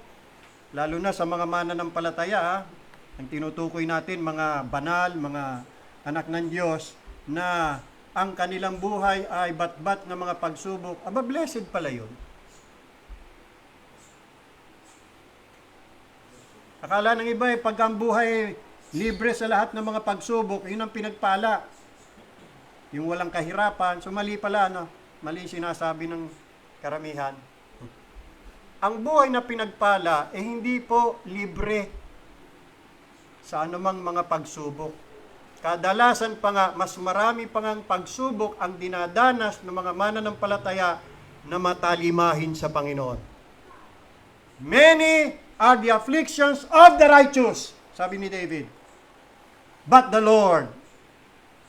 lalo na sa mga mananampalataya, ang tinutukoy natin, mga banal, mga anak ng Diyos, na ang kanilang buhay ay bat-bat na mga pagsubok. Aba, blessed pala yun. Akala ng iba pagka ang buhay libre sa lahat ng mga pagsubok, yun ang pinagpala. Yung walang kahirapan. So mali pala, no? Mali sinasabi ng karamihan. Ang buhay na pinagpala, hindi po libre sa anumang mga pagsubok. Kadalasan pa nga, mas marami pa ngang pagsubok ang dinadanas ng mga mananampalataya na matalimahin sa Panginoon. Many are the afflictions of the righteous, sabi ni David. But the Lord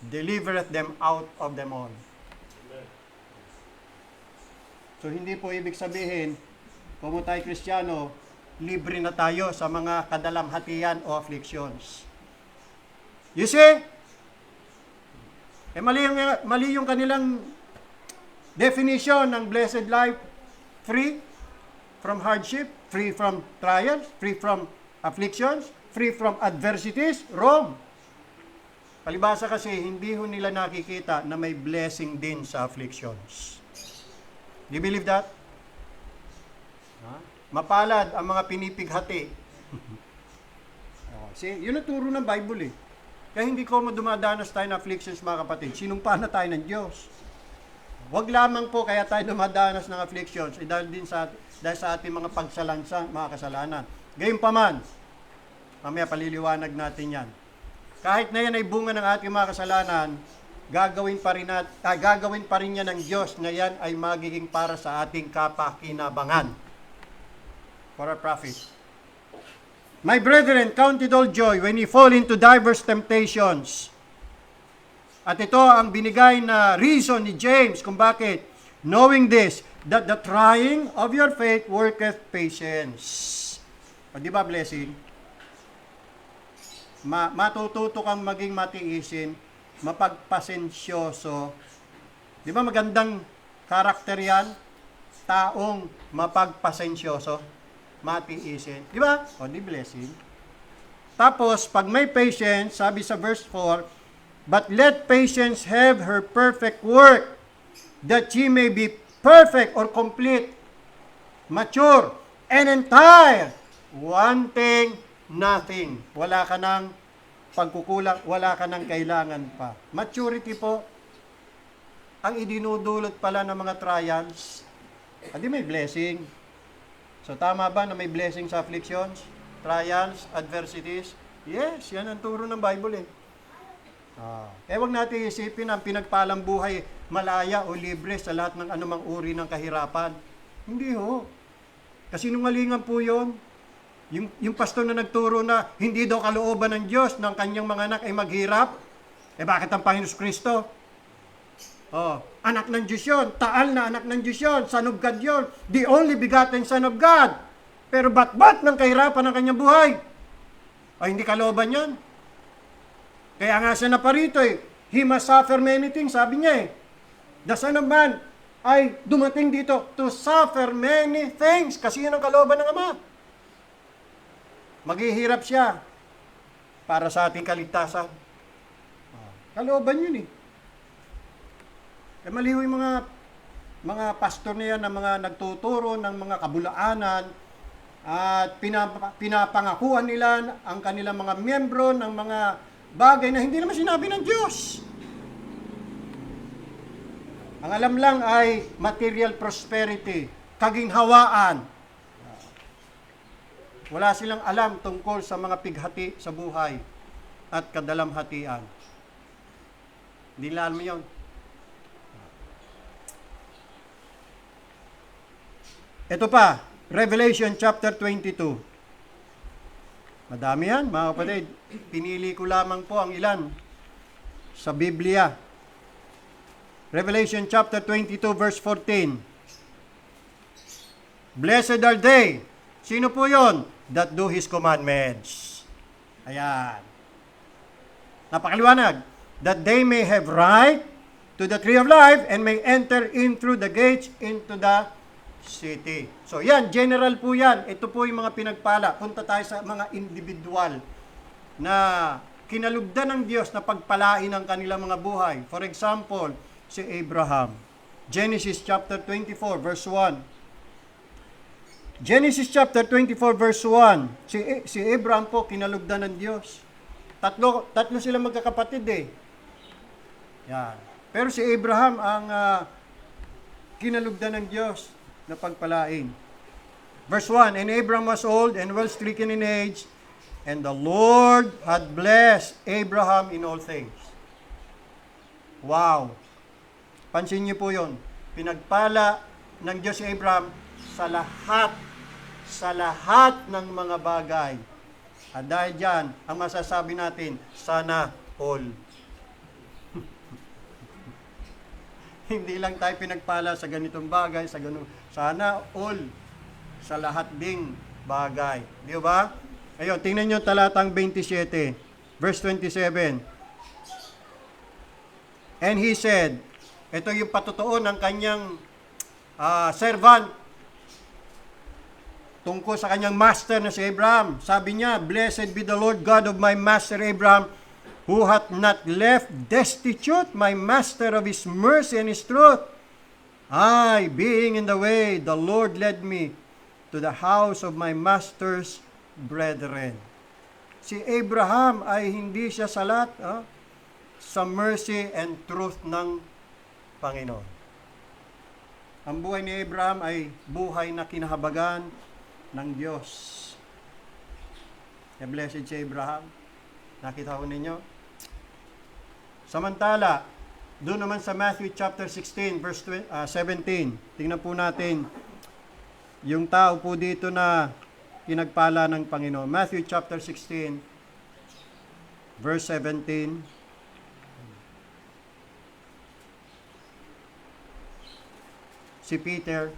delivereth them out of them all. So hindi po ibig sabihin, kung tayo Kristiyano, libre na tayo sa mga kadalamhatian o afflictions. You see? Mali yung kanilang definition ng blessed life. Free from hardship, free from trials, free from afflictions, free from adversities. Wrong. Palibasa kasi, hindi ho nila nakikita na may blessing din sa afflictions. Do you believe that? Mapalad ang mga pinipighati. See, yun ang turo ng Bible eh. Kaya hindi ko dumadanas tayo ng afflictions, mga kapatid. Sinumpa na tayo ng Diyos. Huwag lamang po kaya tayo dumadanas ng afflictions dahil sa ating mga pagsalansa, mga kasalanan. Gayunpaman, mamaya paliliwanag natin yan. Kahit na yan ay bunga ng ating mga kasalanan, gagawin pa rin yan ng Diyos na yan ay magiging para sa ating kapakinabangan. For our profit. My brethren, count it all joy when you fall into diverse temptations. At ito ang binigay na reason ni James kung bakit. Knowing this, that the trying of your faith worketh patience. O di ba blessing? Matututo kang maging matiisin, mapagpasensyoso. Di ba magandang karakter yan? Taong mapagpasensyoso, matiisin. Di ba? O di blessing. Tapos, pag may patience, sabi sa verse 4, but let patience have her perfect work, that ye may be perfect or complete, mature, and entire, wanting nothing. Wala ka ng pagkukulang, wala ka ng kailangan pa. Maturity po, ang idinudulot pala ng mga trials. Hindi may blessing. So tama ba na may blessing sa afflictions, trials, adversities? Yes, yan ang turo ng Bible eh. Kaya wag natin isipin ang pinagpalang buhay malaya o libre sa lahat ng anumang uri ng kahirapan. Hindi ho. Kasi nungalingan po yun. Yung pastor na nagturo na hindi daw kalooban ng Diyos ng kanyang mga anak ay maghirap, bakit ang Panginoon Kristo? Anak ng Diyos yun, taal na anak ng Diyos yun, Son of God yun, the only begotten Son of God. Pero ba't ng kahirapan ng kanyang buhay? Ay hindi kalooban yun. Kaya nga siya na parito eh, He must suffer many things, sabi niya eh. The Son of Man ay dumating dito to suffer many things. Kasi yun ang kalooban ng Ama. Maghihirap siya para sa ating kaligtasan. Kalooban yun eh. Kaya maliho yung mga pastor na yan, na mga nagtuturo ng mga kabulaanan at pinapangakuan nila ang kanilang mga miyembro ng mga bagay na hindi naman sinabi ng Diyos. Ang alam lang ay material prosperity, kaginhawaan. Wala silang alam tungkol sa mga pighati sa buhay at kadalamhatian. Hindi nila alam yun. Ito pa, Revelation chapter 22. Madami yan, mga kapatid. Pinili ko lamang po ang ilan sa Biblia. Revelation chapter 22 verse 14. Blessed are they. Sino po yon? That do His commandments. Ayan. Napakaliwanag. That they may have right to the tree of life and may enter in through the gates into the city. So yan, general po yan. Ito po yung mga pinagpala. Punta tayo sa mga individual na kinalugdan ng Diyos na pagpalain ang kanilang mga buhay. For example, si Abraham. Genesis chapter 24 verse 1. Genesis chapter 24 verse 1. Si Abraham po kinalugdan ng Diyos. Tatlo sila magkakapatid eh. Yan. Pero si Abraham ang kinalugdan ng Diyos na pagpalain. Verse 1, and Abraham was old and well stricken in age, and the Lord had blessed Abraham in all things. Wow! Pansin niyo po yun. Pinagpala ng Diyos si Abraham sa lahat ng mga bagay. At dahil dyan, ang masasabi natin, sana all. Hindi lang tayo pinagpala sa ganitong bagay, sana all, sa lahat ding bagay. Di ba? Ayun, tingnan nyo talatang 27, verse 27. And he said, ito yung patutuon ng kanyang servant tungkol sa kanyang master na si Abraham. Sabi niya, Blessed be the Lord God of my master Abraham, who hath not left destitute my master of his mercy and his truth. I, being in the way, the Lord led me to the house of my master's brethren. Si Abraham ay hindi siya salat sa mercy and truth ng Panginoon. Ang buhay ni Abraham ay buhay na kinahabagan ng Diyos. Kaya blessed si Abraham. Nakita ko ninyo? Samantala, doon naman sa Matthew chapter 16, verse 17, tingnan po natin yung tao po dito na pinagpala ng Panginoon. Matthew chapter 16, verse 17. Si Peter,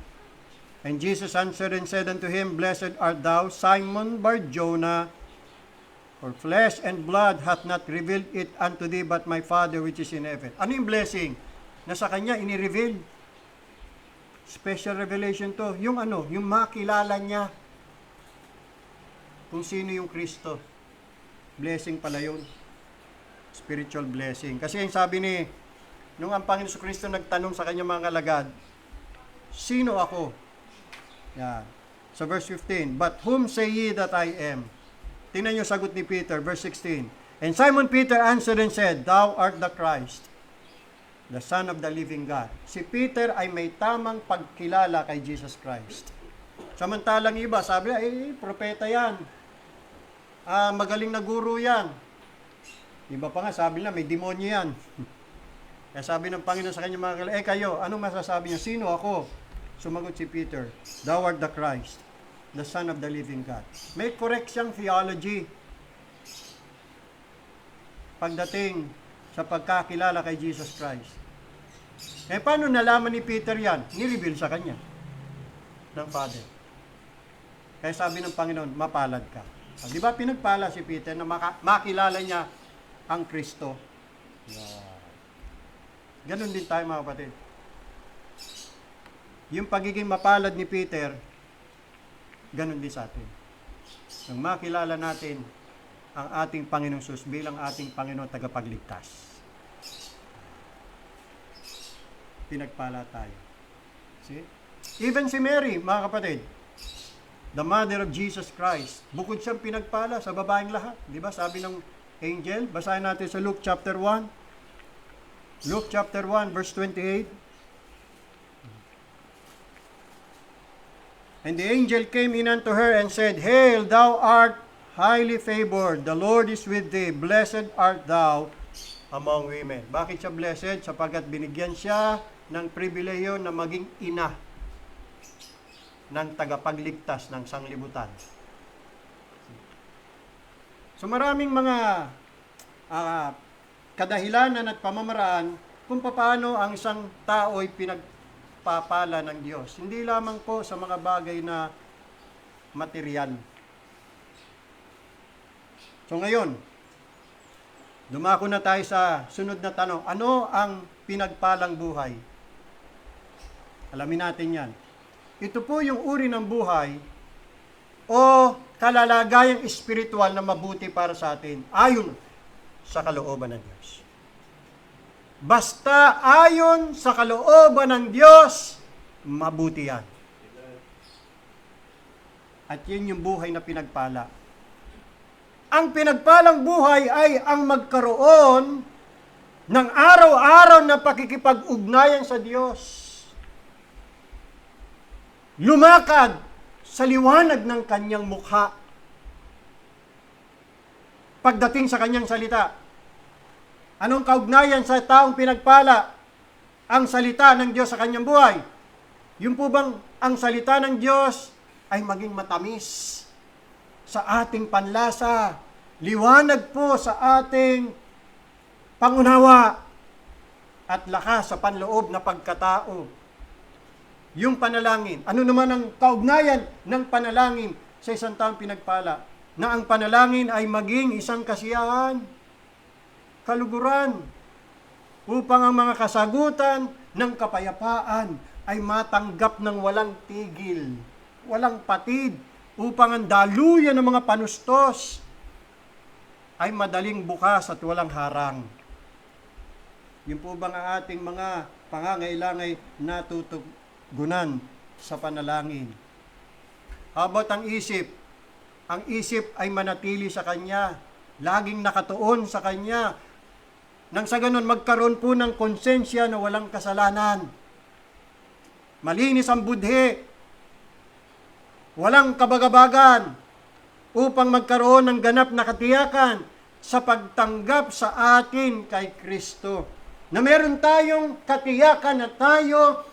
and Jesus answered and said unto him, Blessed art thou, Simon Bar-Jonah, for flesh and blood hath not revealed it unto thee, but my Father which is in heaven. Ano yung blessing? Na sa kanya ini-reveal. Special revelation to. Yung makilala niya kung sino yung Kristo. Blessing pala yun. Spiritual blessing. Kasi yung sabi nung ang Panginoon Kristo nagtanong sa kanyang mga alagad, sino ako? Yan. So verse 15, But whom say ye that I am? Tingnan niyo sagot ni Peter, verse 16. And Simon Peter answered and said, Thou art the Christ, the Son of the living God. Si Peter ay may tamang pagkilala kay Jesus Christ. Samantalang iba, sabi, propeta yan. Magaling na guro yan. Iba pa nga, sabi na, may demonyo yan. Kaya sabi ng Panginoon sa kanyang mga kalala, kayo, anong masasabi niya? Sino ako? Sumagot si Peter, Thou art the Christ, the Son of the living God. May correct siyang theology pagdating sa pagkakilala kay Jesus Christ. Paano nalaman ni Peter yan? Ni-reveal sa kanya ng Father. Kaya sabi ng Panginoon, mapalad ka. Di ba pinagpala si Peter na makilala niya ang Kristo? Ganon din tayo mga kapatid. yung pagiging mapalad ni Peter, ganun din sa atin. Nang makilala natin ang ating Panginoong Sus bilang ating Panginoon tagapagligtas. Pinagpala tayo. See? Even si Mary, mga kapatid, the mother of Jesus Christ, bukod siyang pinagpala sa babaeng lahat. Di ba? Sabi ng angel, basahin natin sa Luke chapter 1. Luke chapter 1, verse 28. And the angel came in unto her and said, Hail, thou art highly favored. The Lord is with thee. Blessed art thou among women. Bakit siya blessed? Sapagkat binigyan siya ng pribileyo na maging ina ng tagapagligtas ng sanglibutan. So maraming mga kadahilanan at pamamaraan kung paano ang isang tao ay pinagpapala ng Diyos. Hindi lamang po sa mga bagay na material. So ngayon, dumako na tayo sa sunod na tanong. Ano ang pinagpalang buhay? Alamin natin yan. Ito po yung uri ng buhay o kalalagayang espiritual na mabuti para sa atin ayon sa kalooban ng Diyos. Basta ayon sa kalooban ng Diyos, mabuti yan. At yun yung buhay na pinagpala. Ang pinagpalang buhay ay ang magkaroon ng araw-araw na pakikipag-ugnayan sa Diyos. Lumakad sa liwanag ng kanyang mukha. Pagdating sa kanyang salita, anong kaugnayan sa taong pinagpala? Ang salita ng Diyos sa kanyang buhay. Yung po bang ang salita ng Diyos ay maging matamis sa ating panlasa, liwanag po sa ating pangunawa, at lakas sa panloob na pagkatao. Yung panalangin. Ano naman ang kaugnayan ng panalangin sa isang taong pinagpala? Na ang panalangin ay maging isang kasiyahan, kaluguran, upang ang mga kasagutan ng kapayapaan ay matanggap ng walang tigil, walang patid, upang ang daluyan ng mga panustos ay madaling bukas at walang harang. Yun po bang ang ating mga pangangailangan natutugunan sa panalangin? Habang ang isip ay manatili sa Kanya, laging nakatuon sa Kanya, nang sa ganon magkaroon po ng konsensya na walang kasalanan. Malinis ang budhe, walang kabagabagan, upang magkaroon ng ganap na katiyakan sa pagtanggap sa atin kay Kristo. Na meron tayong katiyakan na tayo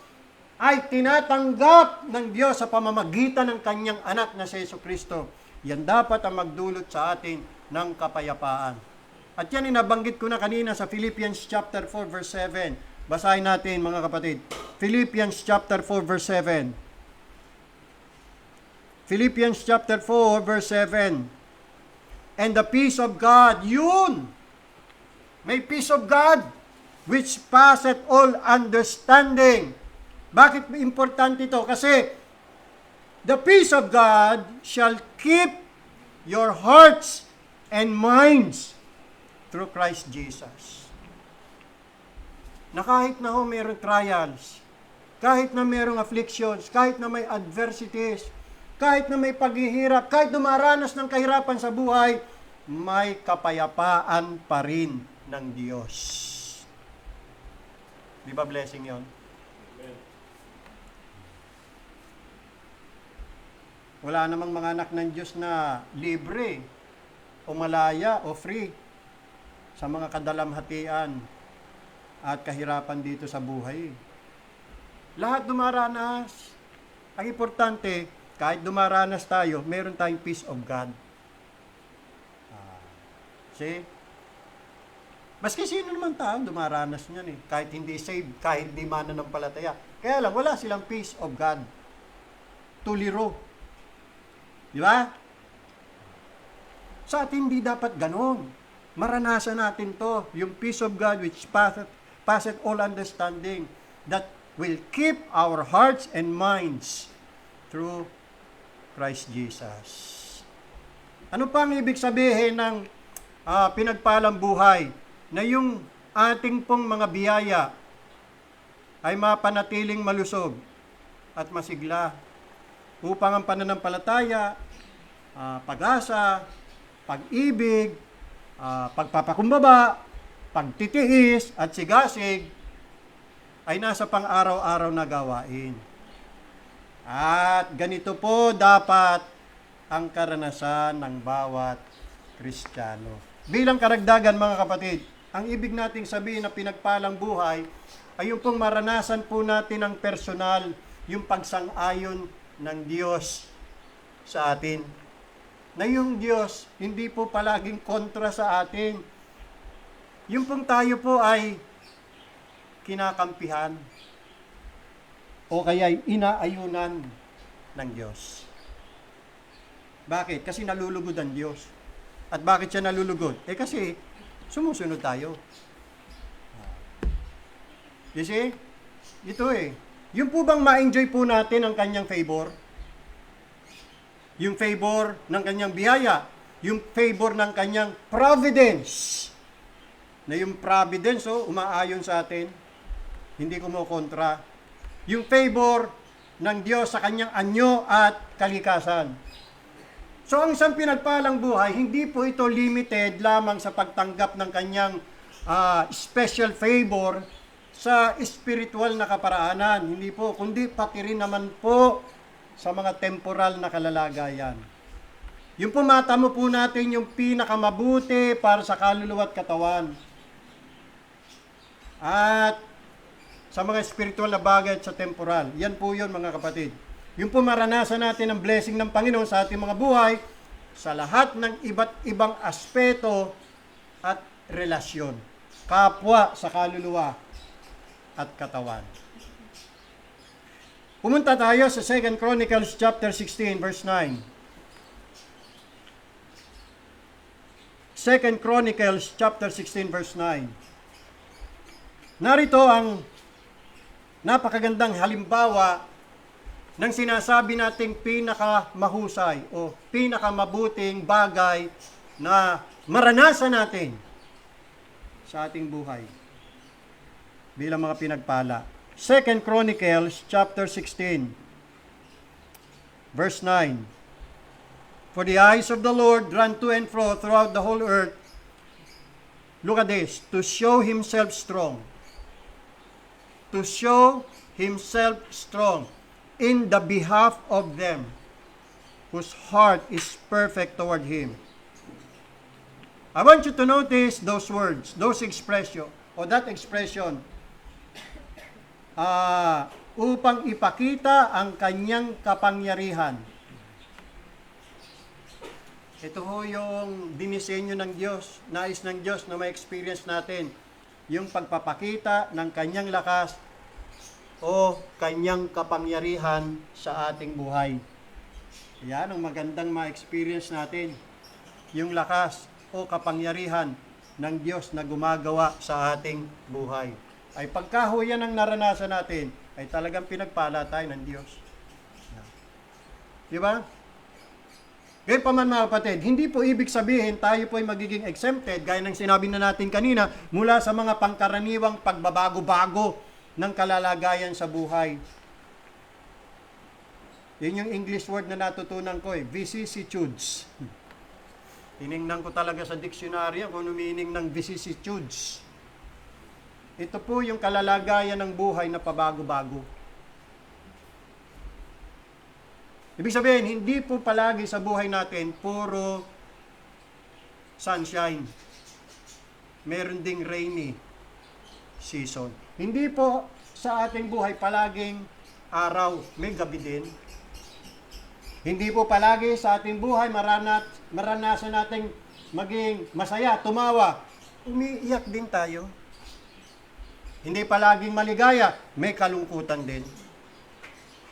ay tinatanggap ng Diyos sa pamamagitan ng kanyang anak na si Jesucristo. Yan dapat ang magdulot sa atin ng kapayapaan. At yan inabanggit ko na kanina sa Philippians chapter 4 verse 7. Basahin natin mga kapatid. Philippians chapter 4 verse 7. Philippians chapter 4 verse 7. And the peace of God, yun! May peace of God which passeth all understanding. Bakit importante ito? Kasi the peace of God shall keep your hearts and minds through Christ Jesus. Na kahit na ho mayroong trials, kahit na mayroong afflictions, kahit na may adversities, kahit na may paghihirap, kahit dumaranas ng kahirapan sa buhay, may kapayapaan pa rin ng Diyos. Di ba blessing yon? Wala namang mga anak ng Diyos na libre o malaya o free sa mga kadalamhatian at kahirapan dito sa buhay. Lahat dumaranas. Ang importante, kahit dumaranas tayo, meron tayong peace of God. See? Maski sino naman tao, dumaranas niyan eh. Kahit hindi saved, kahit hindi mananampalataya. Kaya lang, wala silang peace of God. Tuliro. Di ba? Sa atin hindi dapat ganon. Maranasan natin to. Yung peace of God which passeth all understanding. That will keep our hearts and minds through Christ Jesus. Ano pa ang ibig sabihin ng pinagpalang buhay? Na yung ating pong mga biyaya ay mapanatiling malusog at masigla upang ang pananampalataya, pag-asa, pag-ibig, pagpapakumbaba, pagtitiis at sigasig ay nasa pang-araw-araw na gawain. At ganito po dapat ang karanasan ng bawat Kristiyano. Bilang karagdagan mga kapatid, ang ibig nating sabihin na pinagpalang buhay ay yung pong maranasan po natin ng personal, yung pagsang-ayon ng Diyos sa atin. Na yung Diyos hindi po palaging kontra sa atin. Yung pong tayo po ay kinakampihan o kaya inaayunan ng Diyos. Bakit? Kasi nalulugod ang Diyos. At bakit siya nalulugod? Kasi sumusunod tayo. You see? Ito Yung po bang ma-enjoy po natin ang kanyang favor? Yung favor ng kanyang biyaya? Yung favor ng kanyang providence? Na yung providence, umaayon sa atin. Hindi kumukontra. Yung favor ng Diyos sa kanyang anyo at kalikasan. So ang isang pinagpalang buhay, hindi po ito limited lamang sa pagtanggap ng kanyang special favor sa spiritual na kaparaanan. Hindi po, kundi pati rin naman po sa mga temporal na kalalagayan. Yung pumatamo po natin yung pinakamabuti para sa kaluluwa at katawan. At sa mga spiritual na bagay at sa temporal. Yan po yun mga kapatid. Yung po maranasan natin ang blessing ng Panginoon sa ating mga buhay sa lahat ng iba't ibang aspeto at relasyon. Kapwa sa kaluluwa at katawan. Pumunta tayo sa 2 Chronicles chapter 16 verse 9. 2 Chronicles chapter 16 verse 9. Narito ang napakagandang halimbawa ng sinasabi nating pinakamahusay o pinakamabuting bagay na maranasan natin sa ating buhay bilang mga pinagpala. 2 Chronicles chapter 16 verse 9. For the eyes of the Lord run to and fro throughout the whole earth. Look at this, to show himself strong. To show himself strong in the behalf of them whose heart is perfect toward him. I want you to notice those words, those expression, or that expression, upang ipakita ang kanyang kapangyarihan. Ito ho yung dinisenyo ng Diyos, nais ng Diyos na ma-experience natin, yung pagpapakita ng kanyang lakas o kanyang kapangyarihan sa ating buhay. Yan ang magandang ma-experience natin, yung lakas o kapangyarihan ng Diyos na gumagawa sa ating buhay. Ay pagka yan ang naranasan natin, ay talagang pinagpala tayo ng Diyos. Di ba? Ngayon pa man mga kapatid, hindi po ibig sabihin tayo po ay magiging exempted, gaya ng sinabi na natin kanina, mula sa mga pangkaraniwang pagbabago-bago ng kalalagayan sa buhay. Yun yung English word na natutunan ko vicissitudes. Tiningnan ko talaga sa dictionary kung ano meaning ng vicissitudes. Ito po yung kalalagayan ng buhay na pabago-bago. Ibig sabihin, hindi po palagi sa buhay natin puro sunshine. Meron ding rainy season. Hindi po sa ating buhay palaging araw, may gabi din. Hindi po palagi sa ating buhay maranasan nating maging masaya, tumawa. Umiiyak din tayo. Hindi palaging maligaya, may kalungkutan din.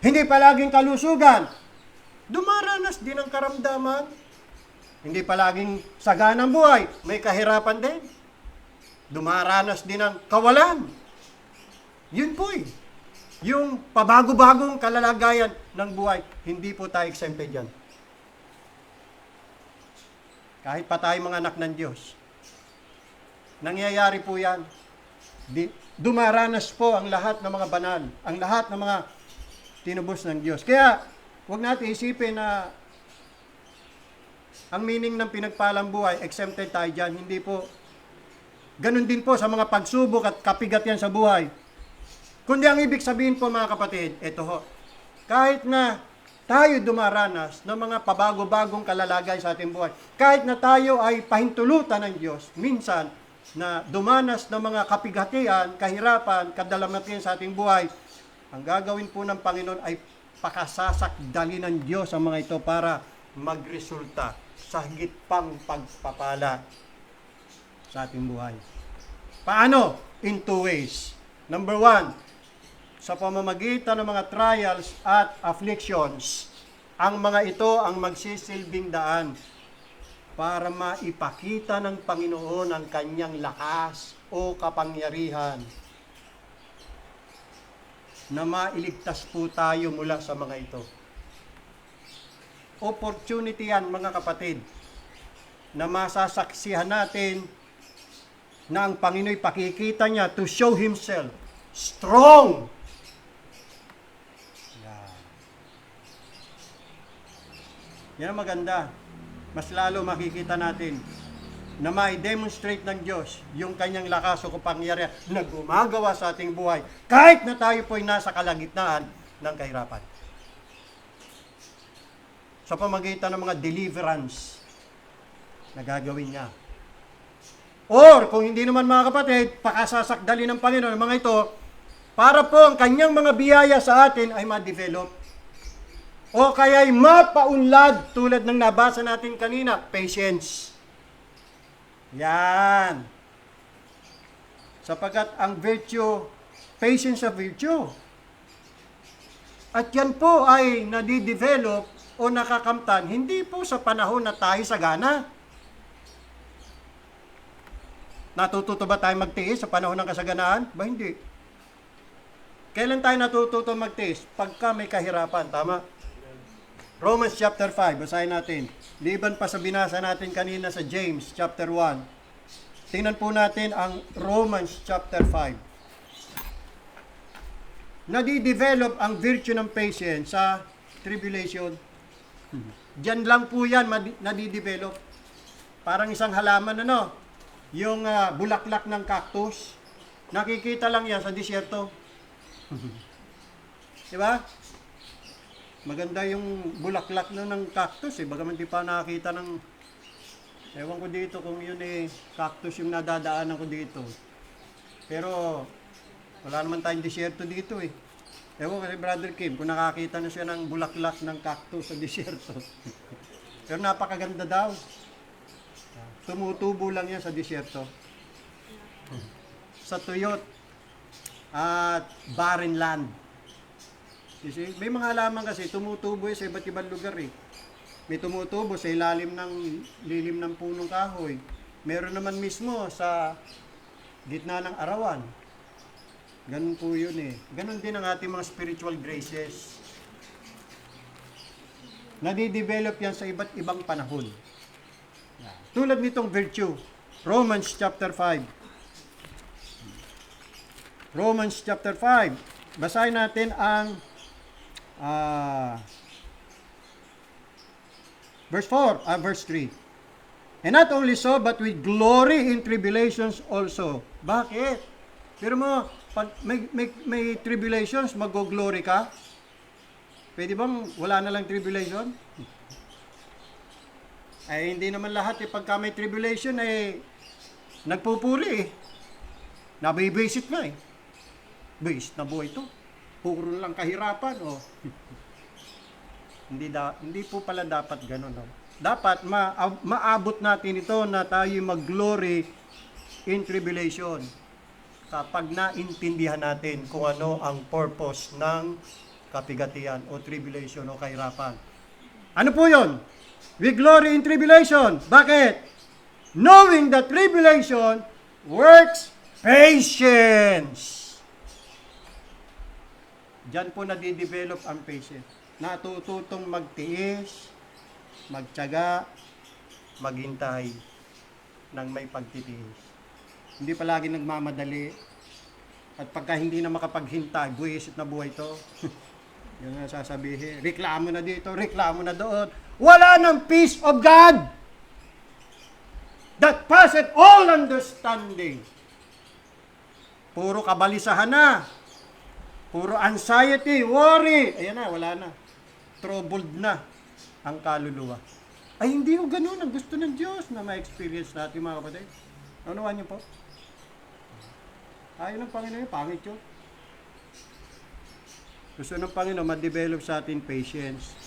Hindi palaging kalusugan, dumaranas din ang karamdaman. Hindi palaging saganang buhay, may kahirapan din. Dumaranas din ang kawalan. Yun po yung pabago-bagong kalalagayan ng buhay, hindi po tayo exempted yan. Kahit pa tayo mga anak ng Diyos. Nangyayari po yan. Dumaranas po ang lahat ng mga banal, ang lahat ng mga tinubos ng Diyos. Kaya, huwag natin isipin na ang meaning ng pinagpalang buhay, exempted tayo dyan. Hindi po. Ganun din po sa mga pagsubok at kapigatian sa buhay. Kundi ang ibig sabihin po mga kapatid, ito ho, kahit na tayo dumaranas ng mga pabago-bagong kalalagay sa ating buhay, kahit na tayo ay pahintulutan ng Diyos, minsan na dumanas ng mga kapigatian, kahirapan, kadalamatian sa ating buhay, ang gagawin po ng Panginoon ay pakasasakdali ng Diyos ang mga ito para magresulta sa higit pang pagpapala sa ating buhay. Paano? In two ways. Number one, sa pamamagitan ng mga trials at afflictions, ang mga ito ang magsisilbing daan para maipakita ng Panginoon ang kanyang lakas o kapangyarihan na mailigtas po tayo mula sa mga ito. Opportunity yan mga kapatid na masasaksihan natin na ang Panginoon pakikita niya to show Himself strong. Yan ang maganda. Mas lalo makikita natin na mai-demonstrate ng Diyos yung kanyang lakas o kapangyarihan na gumagawa sa ating buhay kahit na tayo po'y nasa kalagitnaan ng kahirapan. Sa pamagitan ng mga deliverance na gagawin niya. Or, kung hindi naman mga kapatid, pakasasakdali ng Panginoon ang mga ito para po ang kanyang mga biyaya sa atin ay ma-develop. O kaya'y mapaunlad tulad ng nabasa natin kanina, patience. Yan. Sapagkat ang virtue, patience sa virtue. At yan po ay nadidevelop o nakakamtan, hindi po sa panahon na tayo sagana. Natututo ba tayo magtiis sa panahon ng kasaganaan? Ba hindi. Kailan tayo natututo magtiis? Pagka may kahirapan, tama? Romans chapter 5, basahin natin. Liban pa sa binasa natin kanina sa James chapter 1. Tingnan po natin ang Romans chapter 5. Nadidevelop ang virtue ng patience sa tribulation. Diyan lang po yan nadidevelop. Parang isang halaman yung bulaklak ng cactus. Nakikita lang yan sa disyerto. Diba? Maganda yung bulaklak ng cactus bagaman di pa nakakita ng ewan ko dito kung yun cactus yung nadadaanan ko dito. Pero wala naman tayong disyerto dito Ewan ko kay Brother Kim kung nakakita na siya ng bulaklak ng cactus sa disyerto. Pero napakaganda daw. Tumutubo lang yan sa disyerto. Sa tuyot at barren land. You see? May mga halaman kasi tumutubo sa iba't ibang lugar May tumutubo sa lilim ng punong kahoy. Meron naman mismo sa gitna ng arawan. Ganun po yun Ganun din ang ating mga spiritual graces. Nadidevelop yan sa iba't ibang panahon. Tulad nitong virtue. Romans chapter 5. Romans chapter 5. Basahin natin ang verse 3. And not only so, but we glory in tribulations also. Bakit? Pero mo, pag may tribulations, mag-glory ka? Pwede bang wala na lang tribulation? Ay, hindi naman lahat pagka may tribulation nagpupuri Nabibisit na Bisit na buhay ito. Puro lang kahirapan hindi po pala dapat gano'n Dapat maabot natin ito na tayo mag-glory in tribulation kapag naintindihan natin kung ano ang purpose ng kapigatian o tribulation o kahirapan. Ano po yun? We glory in tribulation. Bakit? Knowing that tribulation works patience. Diyan po nadidevelop ang patience. Natututong magtiis, magtiyaga, maghintay ng may pagtitiis. Hindi palagi nagmamadali. At pagka hindi na makapaghintay, buwisit na buhay to. Yun ang sasabihin. Reklamo na dito, reklamo na doon. Wala ng peace of God that passeth all understanding. Puro kabalisahan na. Puro anxiety, worry. Ayan na, wala na. Troubled na ang kaluluwa. Ay, hindi o ganun. Ang gusto ng Diyos na ma-experience natin, mga kapatid. Naunawan niyo po? Ayaw ng Panginoon yun, pangit yun. Gusto ng Panginoon, ma-develop sa atin patience.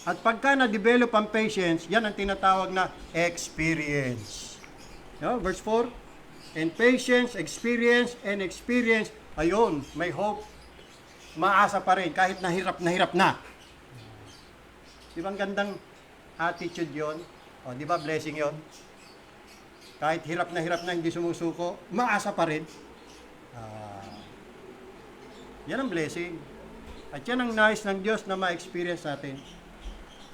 At pagka na-develop ang patience, yan ang tinatawag na experience. No? Verse 4, and patience, experience, and experience, ayun, may hope. Maasa pa rin, kahit nahirap na. Di ba ang gandang attitude yon? O, di ba blessing yon? Kahit hirap na hindi sumusuko, maasa pa rin. Yan ang blessing. At yan ang nais ng Diyos na ma-experience natin.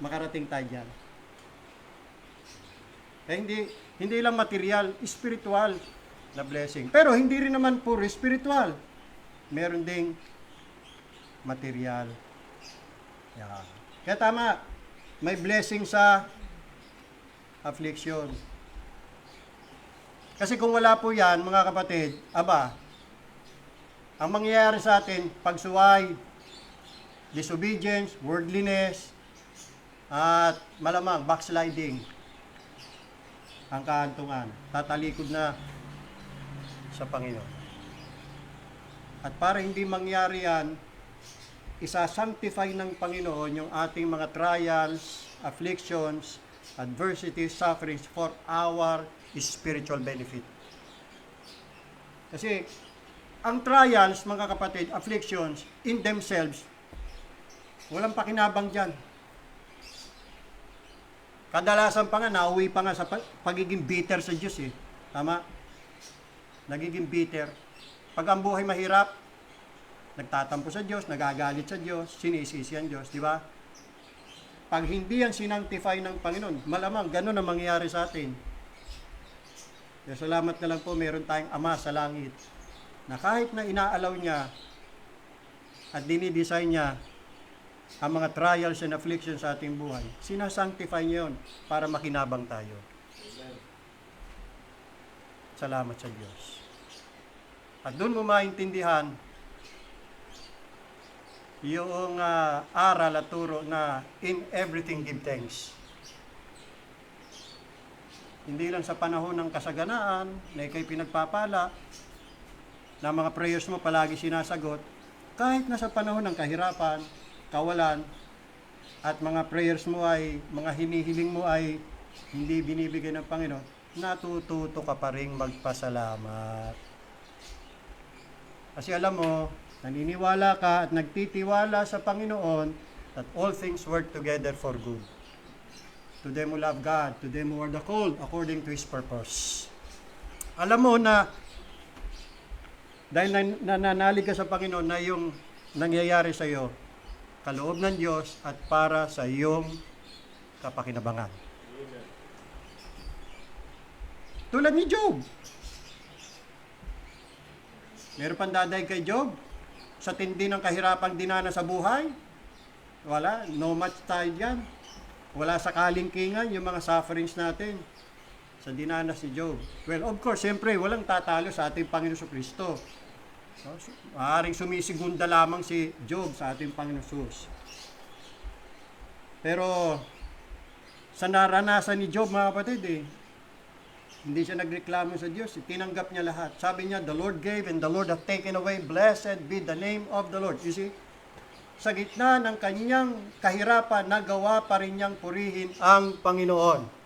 Makarating tayo dyan. Eh, hindi lang material, spiritual na blessing. Pero hindi rin naman puro spiritual. Meron ding material. Yeah. Kaya tama, may blessing sa affliction. Kasi kung wala po yan, mga kapatid, ang mangyayari sa atin, pagsuway, disobedience, worldliness, at malamang backsliding, ang kahantungan, tatalikod na sa Panginoon. At para hindi mangyari yan, isa-sanctify ng Panginoon yung ating mga trials, afflictions, adversities, sufferings for our spiritual benefit. Kasi ang trials, mga kapatid, afflictions, in themselves, walang pakinabang dyan. Kadalasan pa nga, nauwi pa nga sa pagiging bitter sa Diyos eh. Tama? Nagiging bitter. Pag ang buhay mahirap, nagtatampo sa Diyos, nagagalit sa Diyos, sinisisi ang Diyos, di ba? Pag hindi yan sinantify ng Panginoon, malamang ganun ang mangyayari sa atin. Kaya salamat na lang po, meron tayong Ama sa langit na kahit na inaalaw niya at dinidesign niya ang mga trials and afflictions sa ating buhay, sinasanctify niya yun para makinabang tayo. Salamat sa Diyos. At doon mo maintindihan yung aral at turo na in everything give thanks. Hindi lang sa panahon ng kasaganaan na ikay pinagpapala, na mga prayers mo palagi sinasagot, kahit na sa panahon ng kahirapan, kawalan, at mga prayers mo ay, mga hinihiling mo ay hindi binibigay ng Panginoon, natututo ka pa rin magpasalamat. Kasi alam mo, naniniwala ka at nagtitiwala sa Panginoon that all things work together for good. To them who love God, to them who are the called according to His purpose. Alam mo na dahil nananalig ka sa Panginoon na yung nangyayari sa iyo, kaloob ng Diyos at para sa iyong kapakinabangan. Tulad ni Job. Meron pang daday kay Job sa tindi ng kahirapang dinana sa buhay. Wala, no match tayo dyan. Wala sa kalingkingan yung mga sufferings natin sa dinanas ni Job. Well, of course, siyempre, walang tatalo sa ating Panginoon Kristo. No? Maaaring sumisigunda lamang si Job sa ating Panginoon Jesus. Pero, sa naranasan ni Job, mga kapatid, hindi siya nagreklamo sa Diyos. Tinanggap niya lahat. Sabi niya, the Lord gave and the Lord hath taken away. Blessed be the name of the Lord. You see? Sa gitna ng kanyang kahirapan, nagawa pa rin niyang purihin ang Panginoon.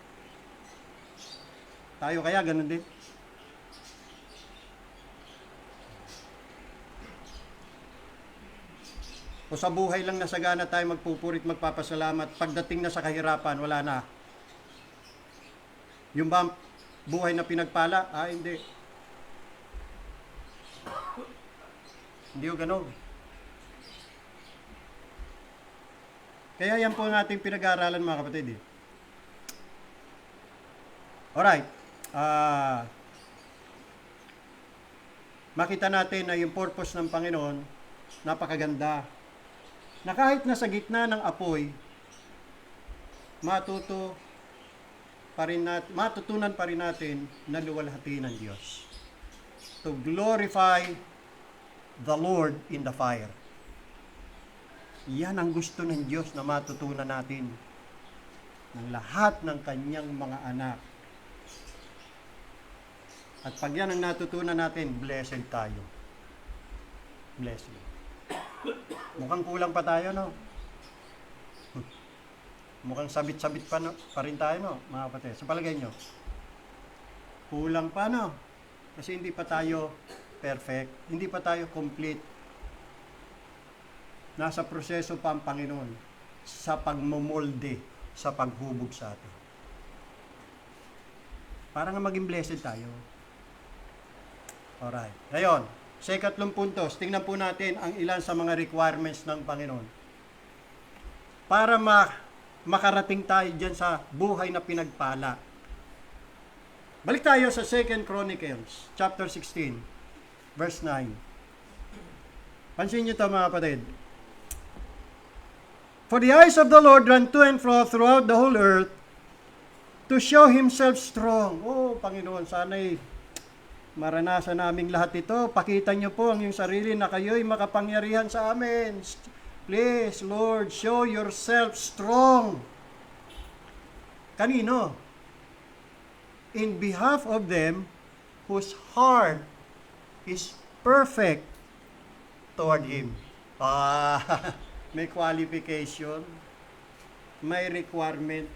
Tayo kaya ganun din? O sa buhay lang na sagana tayo magpupurit, magpapasalamat, pagdating na sa kahirapan, wala na. Yung ba buhay na pinagpala? Hindi. Hindi o ganun. Kaya yan po ang ating pinag-aaralan mga kapatid. Alright. Makita natin na yung purpose ng Panginoon, napakaganda. Na kahit nasa gitna ng apoy, matutunan pa rin natin na luwalhati ng Diyos. To glorify the Lord in the fire. Yan ang gusto ng Diyos na matutunan natin ng lahat ng kanyang mga anak. At pag yan ang natutunan natin, blessed tayo. Blessed. Mukhang kulang pa tayo, no? Mukhang sabit-sabit pa rin tayo, no, mga kapatid. Sa palagay nyo, kulang pa, no? Kasi hindi pa tayo perfect, hindi pa tayo complete. Nasa proseso pa ang Panginoon sa pagmomolde, sa paghubog sa atin. Para nga maging blessed tayo. Alright. Ngayon, sa ikatlong puntos, tingnan po natin ang ilan sa mga requirements ng Panginoon. Para makarating tayo dyan sa buhay na pinagpala. Balik tayo sa 2 Chronicles, chapter 16, verse 9. Pansin nyo ito mga kapatid. For the eyes of the Lord run to and fro throughout the whole earth to show Himself strong. Oh, Panginoon, sana'y maranasan naming lahat ito. Pakita nyo po ang iyong sarili na kayo'y makapangyarihan sa amin. Please, Lord, show yourself strong. Kanino? In behalf of them whose heart is perfect toward Him. May qualification, may requirement.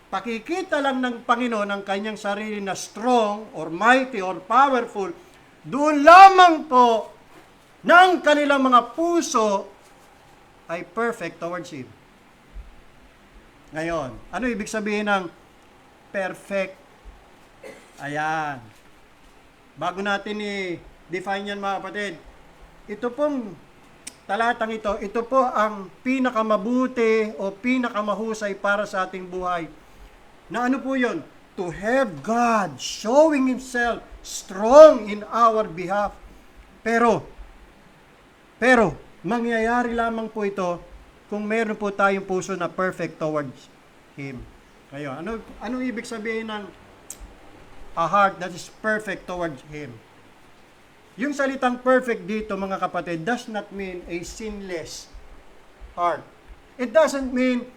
Pakikita lang ng Panginoon ang kanyang sarili na strong or mighty or powerful, doon lamang po ng kanilang mga puso ay perfect towards Him. Ngayon, ano ibig sabihin ng perfect? Ayan. Bago natin i-define yan mga kapatid, ito pong talatang ito po ang pinakamabuti o pinakamahusay para sa ating buhay. Na ano po yun? To have God showing Himself strong in our behalf. Pero, mangyayari lamang po ito kung meron po tayong puso na perfect towards Him. Ngayon, anong ibig sabihin ng a heart that is perfect towards Him? Yung salitang perfect dito, mga kapatid, does not mean a sinless heart. It doesn't mean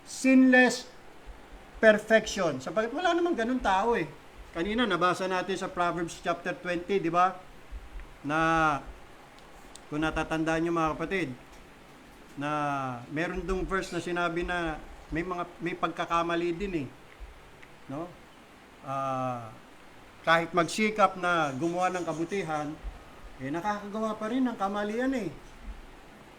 sinless perfection. Sapagkat wala namang ganun tao eh. Kanina, nabasa natin sa Proverbs chapter 20, di ba? Na, kung natatandaan nyo mga kapatid, na meron dong verse na sinabi na may pagkakamali din eh. No? Kahit magsikap na gumawa ng kabutihan, nakakagawa pa rin ng kamalian eh.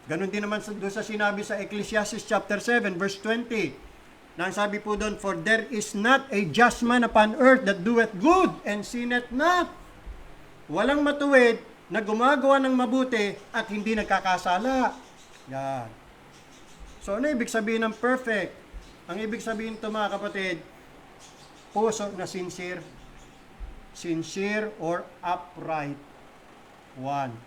Ganon din naman doon sa sinabi sa Ecclesiastes chapter 7 verse 20. Na sabi po doon, for there is not a just man upon earth that doeth good and sinneth not. Walang matuwid na gumagawa ng mabuti at hindi nagkakasala. Yan. So ano ibig sabihin ng perfect? Ang ibig sabihin ito mga kapatid, puso na sincere. Sincere or upright. One.